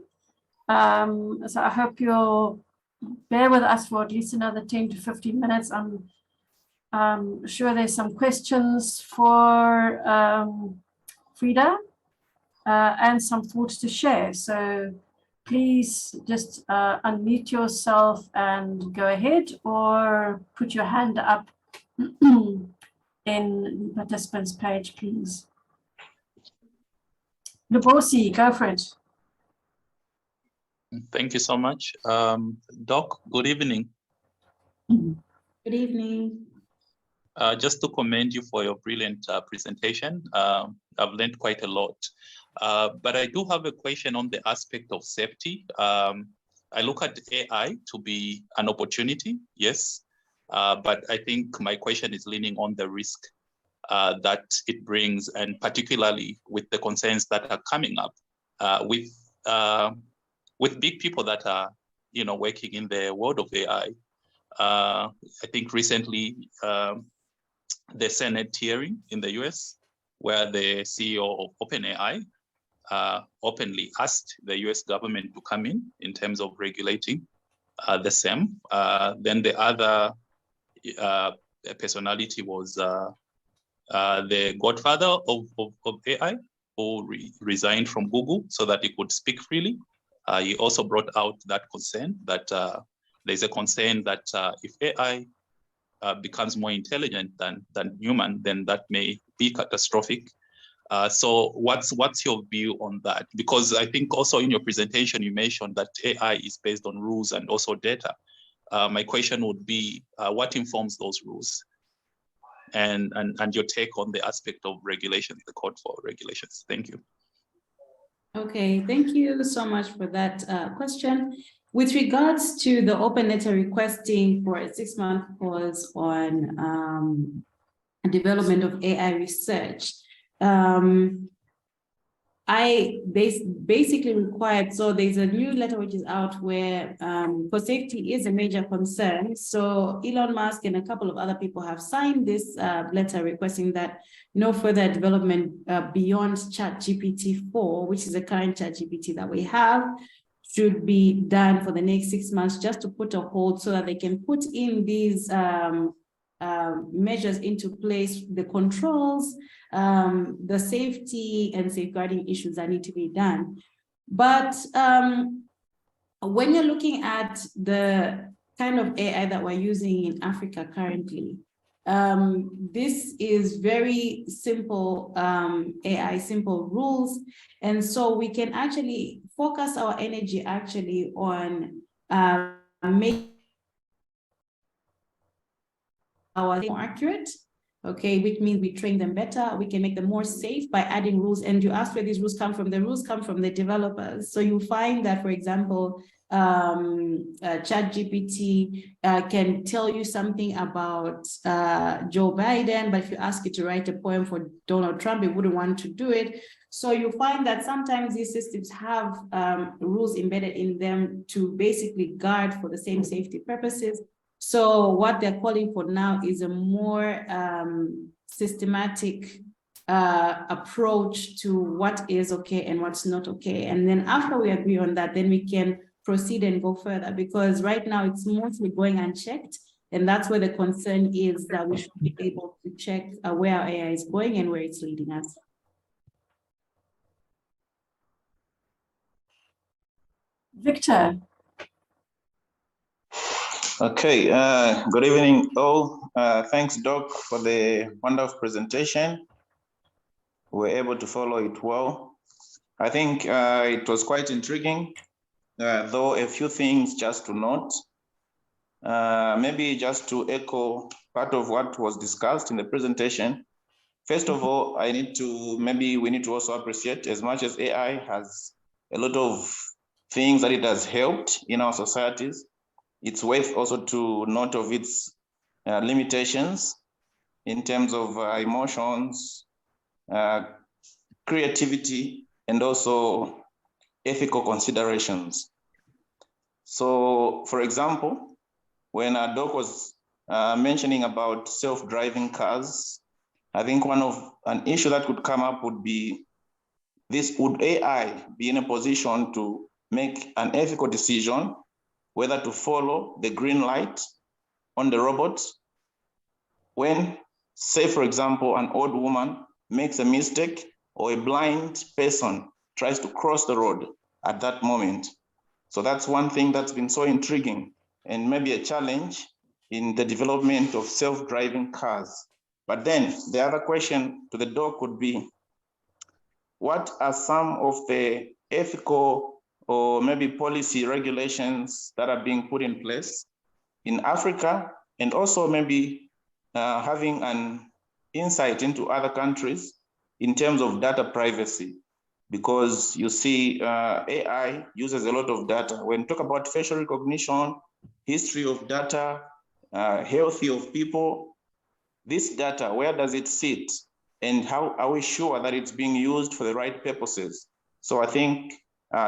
So I hope you'll bear with us for at least another 10 to 15 minutes. I'm sure there's some questions for Fredah and some thoughts to share. So please just unmute yourself and go ahead, or put your hand up in the participants page, please. Lubosi, go for it. Thank you so much. Doc, good evening. Good evening. Just to commend you for your brilliant presentation. I've learned quite a lot. But I do have a question on the aspect of safety. I look at AI to be an opportunity, yes. But I think my question is leaning on the risk that it brings, and particularly with the concerns that are coming up with big people that are, working in the world of AI. I think recently the Senate hearing in the US, where the CEO of OpenAI openly asked the US government to come in terms of regulating the same. Then the other personality was the godfather of AI, who resigned from Google so that he could speak freely. He also brought out that concern that there's a concern that if AI becomes more intelligent than human, then that may be catastrophic. So what's your view on that? Because I think also in your presentation, you mentioned that AI is based on rules and also data. My question would be, what informs those rules? And your take on the aspect of regulations, the code for regulations. Thank you. Okay, thank you so much for that question. With regards to the open letter requesting for a 6-month pause on development of AI research, I basically required, so there's a new letter which is out where for safety is a major concern. So Elon Musk and a couple of other people have signed this letter requesting that no further development beyond ChatGPT-4, which is the current ChatGPT that we have, should be done for the next 6 months, just to put a hold so that they can put in these measures into place, the controls, the safety and safeguarding issues that need to be done. But when you're looking at the kind of AI that we're using in Africa currently, this is very simple AI, simple rules. And so we can actually focus our energy actually on making our more accurate, okay, which means we train them better, we can make them more safe by adding rules. And you ask where these rules come from. The rules come from the developers. So you find that, for example, ChatGPT can tell you something about Joe Biden, but if you ask it to write a poem for Donald Trump, it wouldn't want to do it. So you find that sometimes these systems have rules embedded in them to basically guard for the same safety purposes. So what they're calling for now is a more systematic approach to what is okay and what's not okay. And then after we agree on that, then we can proceed and go further, because right now it's mostly going unchecked. And that's where the concern is, that we should be able to check where our AI is going and where it's leading us. Victor. Okay, good evening all. Thanks, Doc, for the wonderful presentation. We were able to follow it well. I think it was quite intriguing, though a few things just to note. Maybe just to echo part of what was discussed in the presentation. First of all, we need to also appreciate, as much as AI has a lot of things that it has helped in our societies, it's worth also to note of its limitations in terms of emotions, creativity, and also ethical considerations. So, for example, when Doc was mentioning about self-driving cars, I think an issue that could come up would be would AI be in a position to make an ethical decision whether to follow the green light on the robot when, say, for example, an old woman makes a mistake or a blind person tries to cross the road at that moment. So that's one thing that's been so intriguing and maybe a challenge in the development of self-driving cars. But then the other question to the Doc would be, what are some of the ethical or maybe policy regulations that are being put in place in Africa, and also maybe having an insight into other countries in terms of data privacy? Because you see, AI uses a lot of data. When you talk about facial recognition, history of data, health of people, this data, where does it sit? And how are we sure that it's being used for the right purposes? So I think,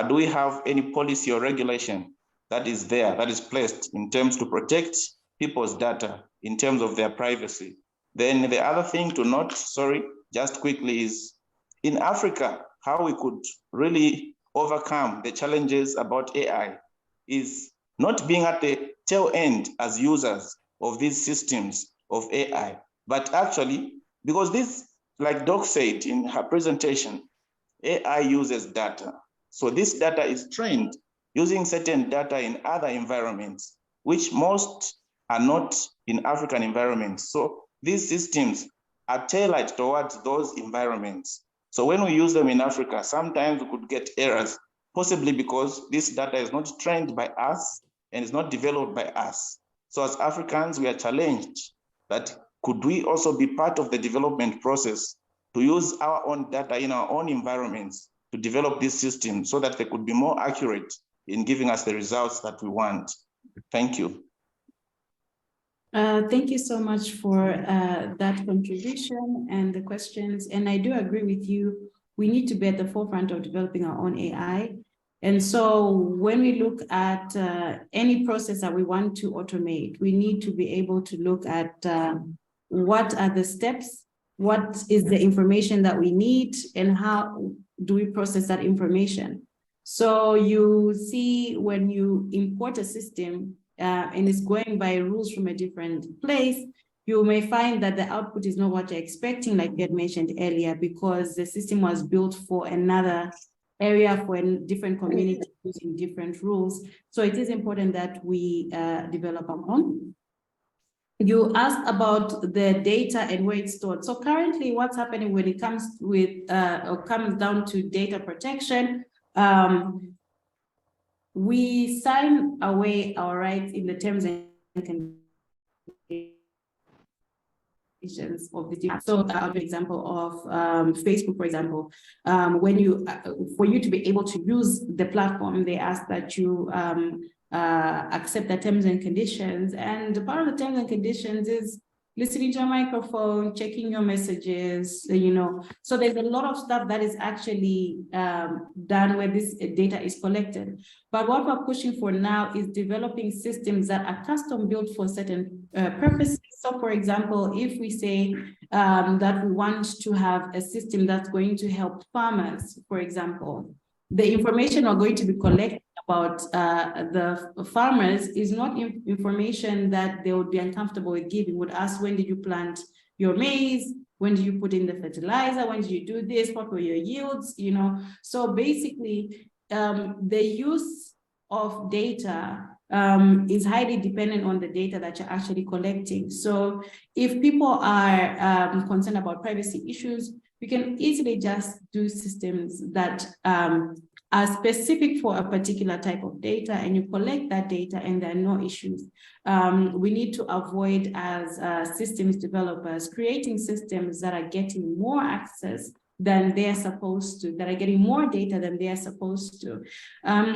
do we have any policy or regulation that is there, that is placed in terms to protect people's data in terms of their privacy? Then the other thing to note, sorry, just quickly, is in Africa, how we could really overcome the challenges about AI is not being at the tail end as users of these systems of AI, but actually, because this, like Doc said in her presentation, AI uses data. So this data is trained using certain data in other environments, which most are not in African environments. So these systems are tailored towards those environments. So when we use them in Africa, sometimes we could get errors, possibly because this data is not trained by us and is not developed by us. So as Africans, we are challenged that could we also be part of the development process to use our own data in our own environments to develop this system so that they could be more accurate in giving us the results that we want? Thank you. Thank you so much for that contribution and the questions. And I do agree with you. We need to be at the forefront of developing our own AI. And so when we look at any process that we want to automate, we need to be able to look at what are the steps, what is the information that we need, and how do we process that information. So you see, when you import a system and it's going by rules from a different place, you may find that the output is not what you're expecting, like you had mentioned earlier, because the system was built for another area, for a different community using different rules. So it is important that we develop our own. You asked about the data and where it's stored. So currently what's happening when it comes with or comes down to data protection, we sign away our rights in the terms and conditions of the data. So I'll give an example of Facebook, for example. When you, for you to be able to use the platform, they ask that you accept the terms and conditions. And part of the terms and conditions is listening to a microphone, checking your messages, you know. So there's a lot of stuff that is actually done where this data is collected. But what we're pushing for now is developing systems that are custom built for certain purposes. So for example, if we say that we want to have a system that's going to help farmers, for example, the information we're going to be collecting about the farmers is not information that they would be uncomfortable with giving. Would ask, when did you plant your maize? When did you put in the fertilizer? When did you do this? What were your yields? You know, so basically the use of data is highly dependent on the data that you're actually collecting. So if people are concerned about privacy issues, we can easily just do systems that are specific for a particular type of data, and you collect that data and there are no issues. We need to avoid, as systems developers, creating systems that are getting more access than they're supposed to, that are getting more data than they are supposed to.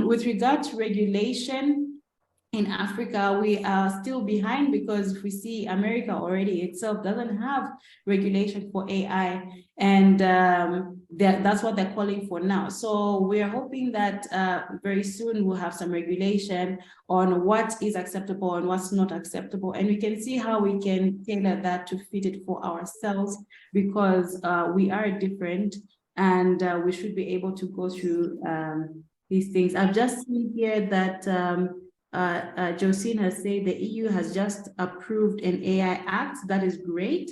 With regard to regulation, in Africa, we are still behind, because if we see America already itself doesn't have regulation for AI, and that's what they're calling for now. So we're hoping that very soon we'll have some regulation on what is acceptable and what's not acceptable. And we can see how we can tailor that to fit it for ourselves, because we are different, and we should be able to go through these things. I've just seen here that Josine has said the EU has just approved an AI Act. That is great,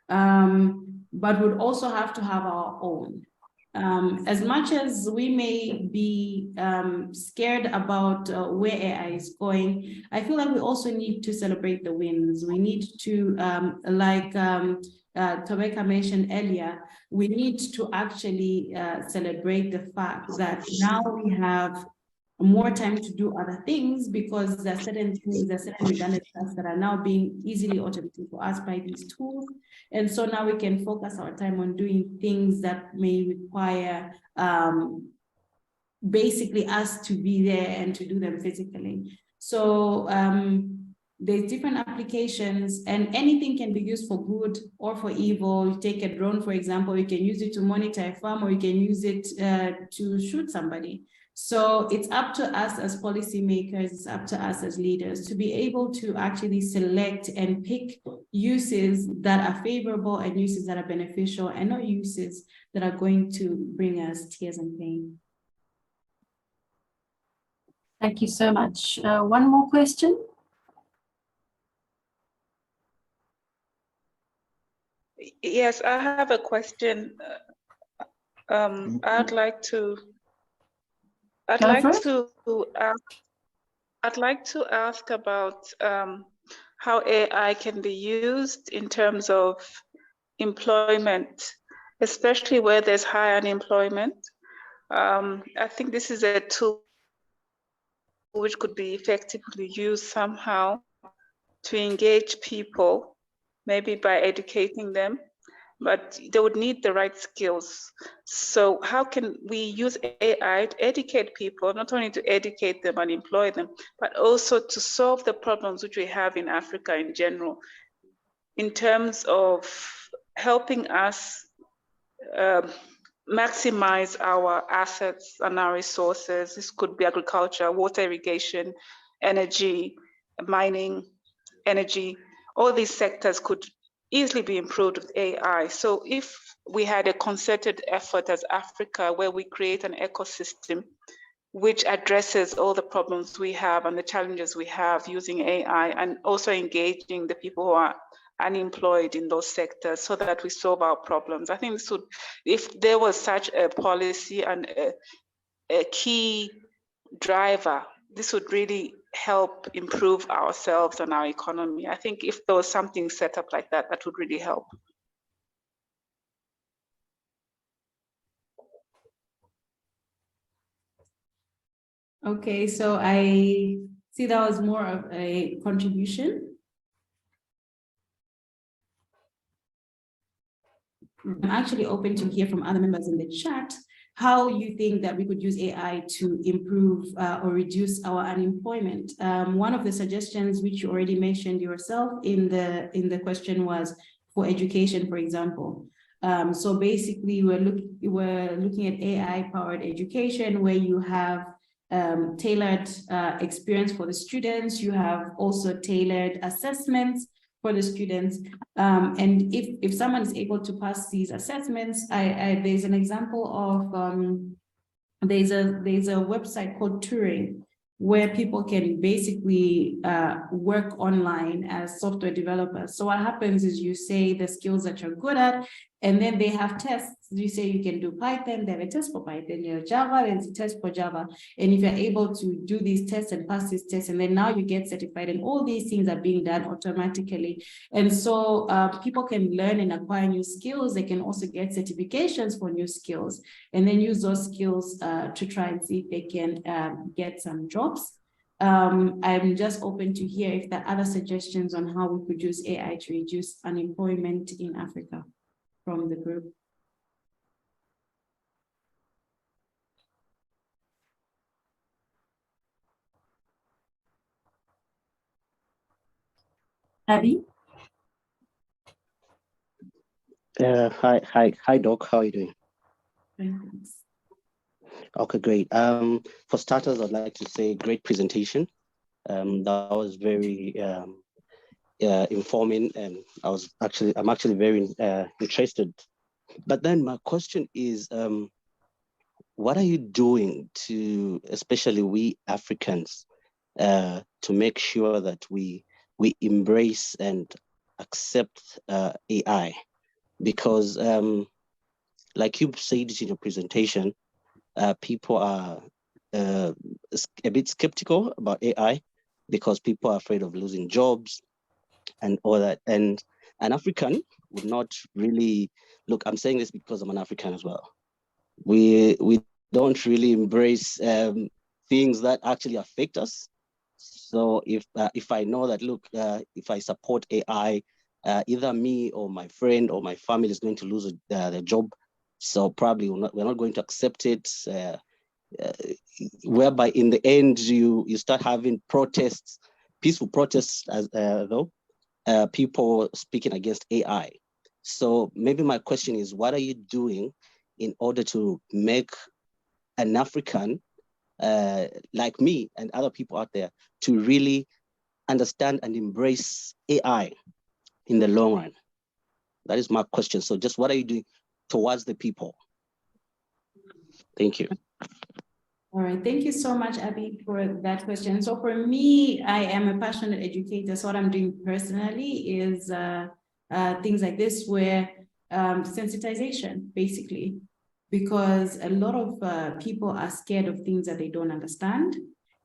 but we'd also have to have our own. As much as we may be scared about where AI is going, I feel like we also need to celebrate the wins. We need to, like Tobeka mentioned earlier, we need to actually celebrate the fact that now we have more time to do other things, because there are certain things, there are certain redundant tasks that are now being easily automated for us by these tools. And so now we can focus our time on doing things that may require basically us to be there and to do them physically. So there's different applications, and anything can be used for good or for evil. You take a drone, for example, you can use it to monitor a farm, or you can use it to shoot somebody. So it's up to us as policymakers, it's up to us as leaders to be able to actually select and pick uses that are favorable and uses that are beneficial, and not uses that are going to bring us tears and pain. Thank you so much. One more question. Yes, I have a question. I'd like to ask about how AI can be used in terms of employment, especially where there's high unemployment. I think this is a tool which could be effectively used somehow to engage people, maybe by educating them, but they would need the right skills. So how can we use AI to educate people, not only to educate them and employ them, but also to solve the problems which we have in Africa in general, in terms of helping us maximize our assets and our resources. This could be agriculture, water, irrigation, energy, mining, energy. All these sectors could easily be improved with AI. So if we had a concerted effort as Africa, where we create an ecosystem which addresses all the problems we have and the challenges we have using AI, and also engaging the people who are unemployed in those sectors, so that we solve our problems. I think this would, if there was such a policy and a key driver, this would really help improve ourselves and our economy. I think if there was something set up like that, that would really help. Okay, so I see that was more of a contribution. I'm actually open to hear from other members in the chat how you think that we could use AI to improve or reduce our unemployment. One of the suggestions, which you already mentioned yourself in the question, was for education, for example. So basically, we're looking at AI-powered education, where you have tailored experience for the students. You have also tailored assessments for the students. And if someone is able to pass these assessments, there's an example of, there's a website called Turing, where people can basically work online as software developers. So what happens is you say the skills that you're good at, And then they have tests. You say you can do Python, they have a test for Python. You have Java, there's a test for Java. And if you're able to do these tests and pass these tests, and then now you get certified, and all these things are being done automatically. And so people can learn and acquire new skills. They can also get certifications for new skills, and then use those skills to try and see if they can get some jobs. I'm just open to hear if there are other suggestions on how we could use AI to reduce unemployment in Africa from the group. Abby? Hi, Doc. How are you doing? Thanks. Okay, great. For starters, I'd like to say great presentation. That was very informing, and I'm actually very interested. But then my question is, what are you doing to, especially we Africans, to make sure that we embrace and accept AI? Because like you said in your presentation, people are a bit skeptical about AI because people are afraid of losing jobs and all that. And an African would not really, look, I'm saying this because I'm an African as well. We don't really embrace things that actually affect us. So if I know that, look, if I support AI, either me or my friend or my family is going to lose their job, so probably we're not going to accept it. Whereby in the end you start having protests, peaceful protests, as though people speaking against AI. So maybe my question is, what are you doing in order to make an African like me and other people out there to really understand and embrace AI in the long run? That is my question. So just what are you doing towards the people? Thank you. All right, thank you so much, Abby, for that question. So for me, I am a passionate educator. So what I'm doing personally is things like this, where sensitization, basically, because a lot of people are scared of things that they don't understand.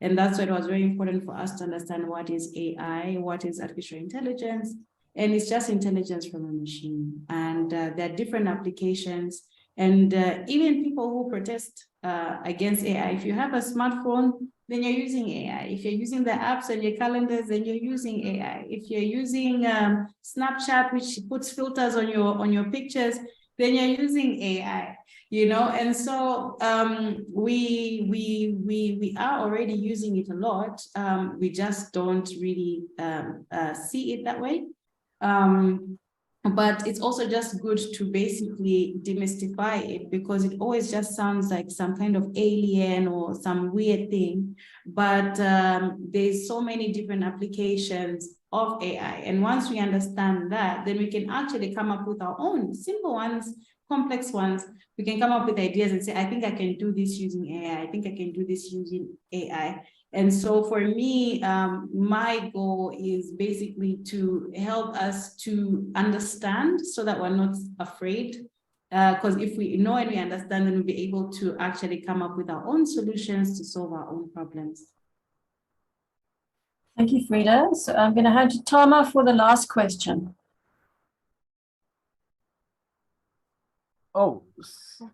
And that's why it was very important for us to understand what is AI, what is artificial intelligence, and it's just intelligence from a machine. And there are different applications. And even people who protest against AI, if you have a smartphone, then you're using AI. If you're using the apps and your calendars, then you're using AI. If you're using Snapchat, which puts filters on your pictures, then you're using AI. You know, and so we are already using it a lot. We just don't really see it that way. But it's also just good to basically demystify it, because it always just sounds like some kind of alien or some weird thing. But there's so many different applications of AI. And once we understand that, then we can actually come up with our own simple ones, complex ones. We can come up with ideas and say, I think I can do this using AI. I think I can do this using AI. And so for me, my goal is basically to help us to understand so that we're not afraid. Because if we know and we understand, then we'll be able to actually come up with our own solutions to solve our own problems. Thank you, Fredah. So I'm going to hand to Tama for the last question. Oh,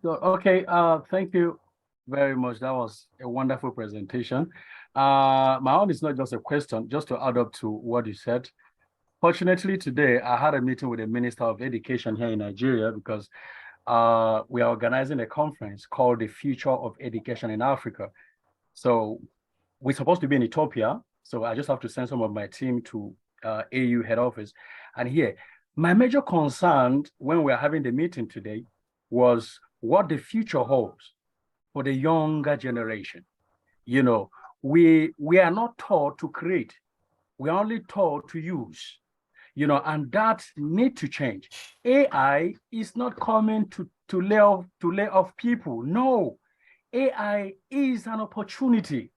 so, okay. Thank you very much. That was a wonderful presentation. My own is not just a question, just to add up to what you said. Fortunately, today I had a meeting with the Minister of Education here in Nigeria, because we are organizing a conference called the Future of Education in Africa. So we're supposed to be in Ethiopia. So I just have to send some of my team to AU head office. And here, my major concern when we're having the meeting today was what the future holds for the younger generation. You know, we are not taught to create. We are only taught to use, you know, and that need to change. AI is not coming to lay off people. No, AI is an opportunity.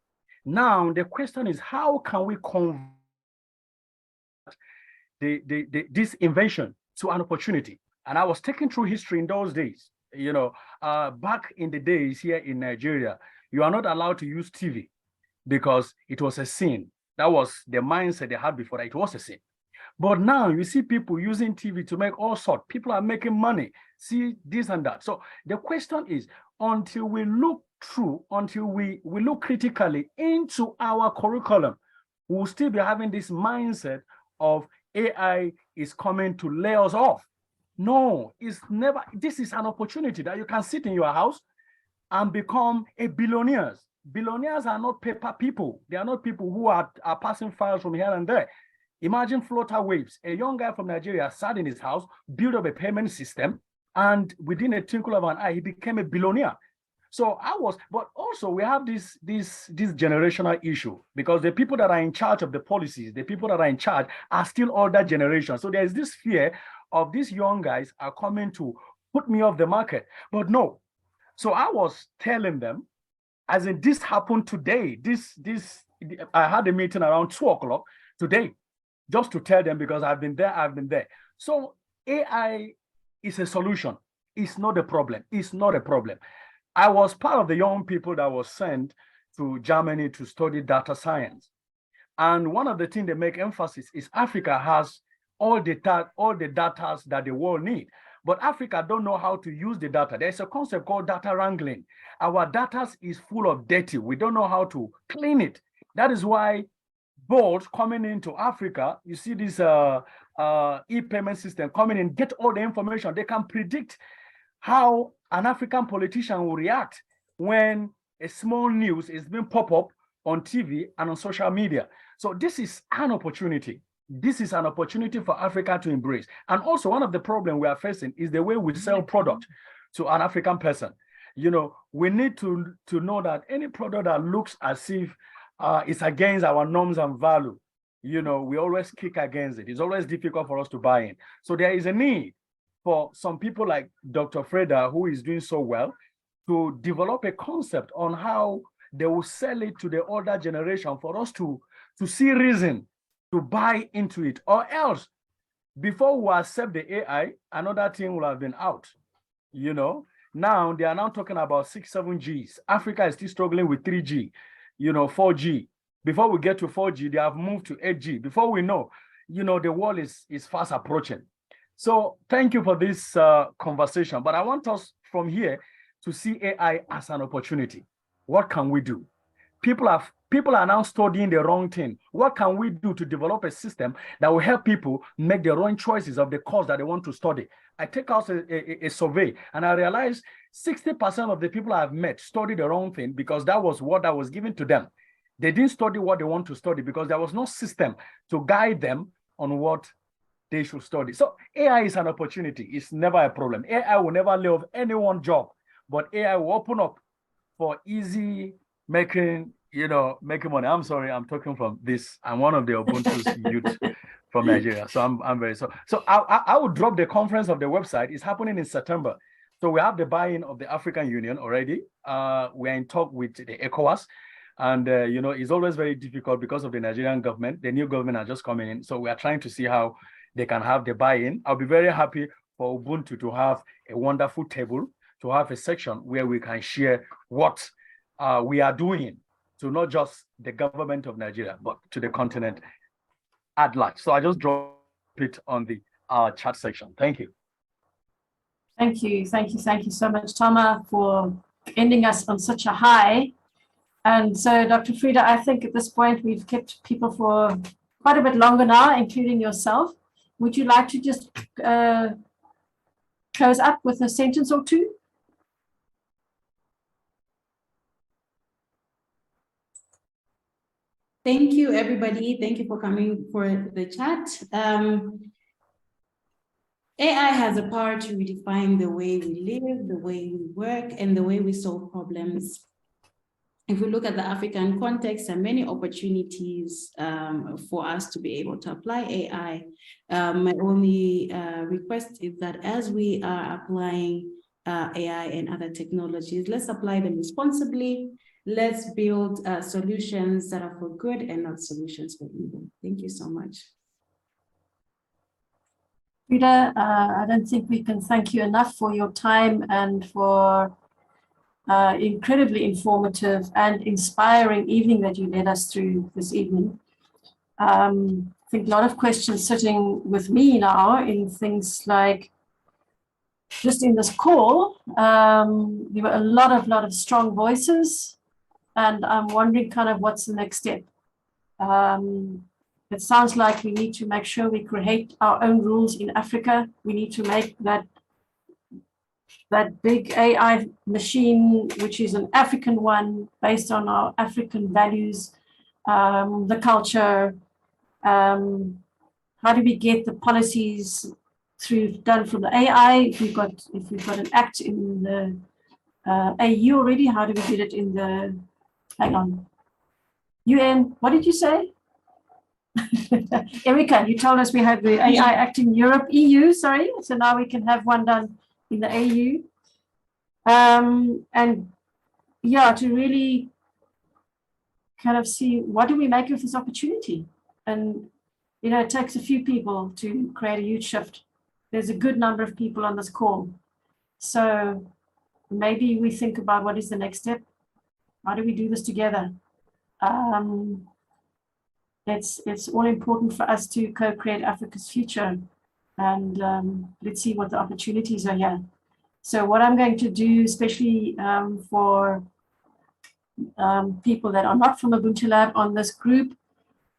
Now, the question is, how can we convert this invention to an opportunity? And I was taken through history in those days. You know, back in the days here in Nigeria, you are not allowed to use TV because it was a sin. That was the mindset they had before that it was a sin. But now you see people using TV to make all sorts. People are making money, see this and that. So the question is, until we look through, until we look critically into our curriculum, we'll still be having this mindset of AI is coming to lay us off. No, it's never. This is an opportunity that you can sit in your house and become a billionaire. Billionaires are not paper people. They are not people who are passing files from here and there. Imagine floater waves. A young guy from Nigeria sat in his house, built up a payment system, and within a twinkle of an eye, he became a billionaire. So but also we have this generational issue because the people that are in charge of the policies, the people that are in charge are still older generation. So there's this fear of these young guys are coming to put me off the market, but no. So I was telling them, as in this happened today, I had a meeting around 2:00 today, just to tell them because I've been there. So AI is a solution. It's not a problem. It's not a problem. I was part of the young people that was sent to Germany to study data science. And one of the things they make emphasis is Africa has all the data that the world need. But Africa don't know how to use the data. There's a concept called data wrangling. Our data is full of dirty. We don't know how to clean it. That is why boards coming into Africa, you see this e-payment system coming in, get all the information. They can predict how an African politician will react when a small news is being pop up on TV and on social media. So this is an opportunity. This is an opportunity for Africa to embrace. And also one of the problems we are facing is the way we sell product to an African person. You know, we need to know that any product that looks as if it's against our norms and value, you know, we always kick against it. It's always difficult for us to buy in. So there is a need for some people like Dr. Fredah, who is doing so well, to develop a concept on how they will sell it to the older generation for us to see reason to buy into it, or else before we accept the AI, another thing will have been out. You know, now they are now talking about 6, 7Gs. Africa is still struggling with 3G, you know, 4G. Before we get to 4G, they have moved to 8G. Before we know, you know, the world is fast approaching. So thank you for this conversation. But I want us from here to see AI as an opportunity. What can we do? People are now studying the wrong thing. What can we do to develop a system that will help people make the wrong choices of the course that they want to study? I take out a survey and I realized 60% of the people I've met studied the wrong thing because that was what I was given to them. They didn't study what they want to study because there was no system to guide them on what they should study. So AI is an opportunity. It's never a problem. AI will never lay off anyone's job, but AI will open up for easy making money. I'm sorry, I'm talking from this. I'm one of the Ubuntu's youth from Nigeria. So I'm very so I will drop the conference of the website. It's happening in September. So we have the buy-in of the African Union already. We're in talk with the ECOWAS. And you know, it's always very difficult because of the Nigerian government. The new government are just coming in. So we are trying to see how they can have the buy-in. I'll be very happy for Ubuntu to have a wonderful table, to have a section where we can share what we are doing to not just the government of Nigeria, but to the continent at large. So I just drop it on the chat section. Thank you. Thank you so much, Tama, for ending us on such a high. And so, Dr. Fredah, I think at this point we've kept people for quite a bit longer now, including yourself. Would you like to just close up with a sentence or two? Thank you, everybody. Thank you for coming for the chat. AI has the power to redefine the way we live, the way we work, and the way we solve problems. If we look at the African context, there are many opportunities for us to be able to apply AI. My only request is that as we are applying AI and other technologies, let's apply them responsibly. Let's build solutions that are for good and not solutions for evil. Thank you so much. Fredah, I don't think we can thank you enough for your time and for incredibly informative and inspiring evening that you led us through this evening. I think a lot of questions sitting with me now in things like, just in this call, there were a lot of strong voices, and I'm wondering kind of what's the next step. It sounds like we need to make sure we create our own rules in Africa. We need to make that big AI machine, which is an African one, based on our African values, the culture. How do we get the policies done from the AI? If we've got an act in the AU already, how do we get it in the, hang on, UN? What did you say? Erica, you told us we have the AI Act in Europe, EU, sorry. So now we can have one done in the AU. And yeah, to really kind of see what do we make of this opportunity. And, you know, it takes a few people to create a huge shift. There's a good number of people on this call. So maybe we think about what is the next step? How do we do this together? It's all important for us to co-create Africa's future, and let's see what the opportunities are here. So what I'm going to do, especially for people that are not from Ubuntu.Lab on this group,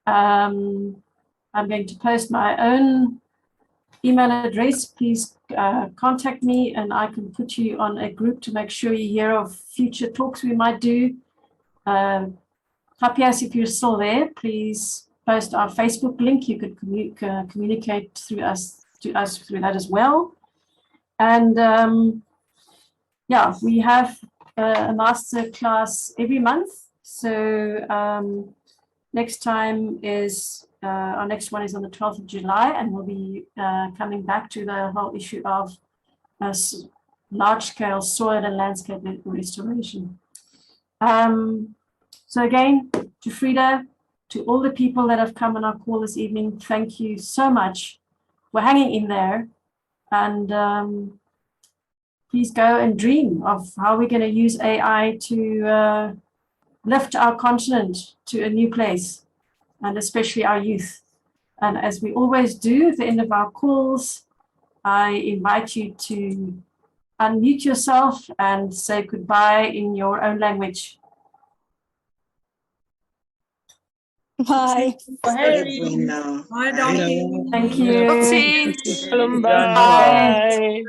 I'm going to post my own email address. Please contact me and I can put you on a group to make sure you hear of future talks we might do. Papias, if you're still there, please post our Facebook link. You could communicate through us through that as well. And yeah, we have a master class every month. So next time is our next one is on the 12th of July, and we'll be coming back to the whole issue of large-scale soil and landscape restoration. So again, to Fredah, to all the people that have come on our call this evening, thank you so much for hanging in there. And please go and dream of how we're going to use AI to lift our continent to a new place, and especially our youth. And as we always do at the end of our calls, I invite you to unmute yourself and say goodbye in your own language. Bye. Bye, Donkey. thank you. Bye.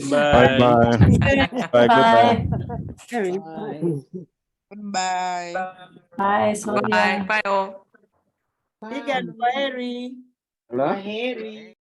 Bye bye. Bye. Goodbye. Bye. Bye, Sylvia. Bye all. Bye, Harry.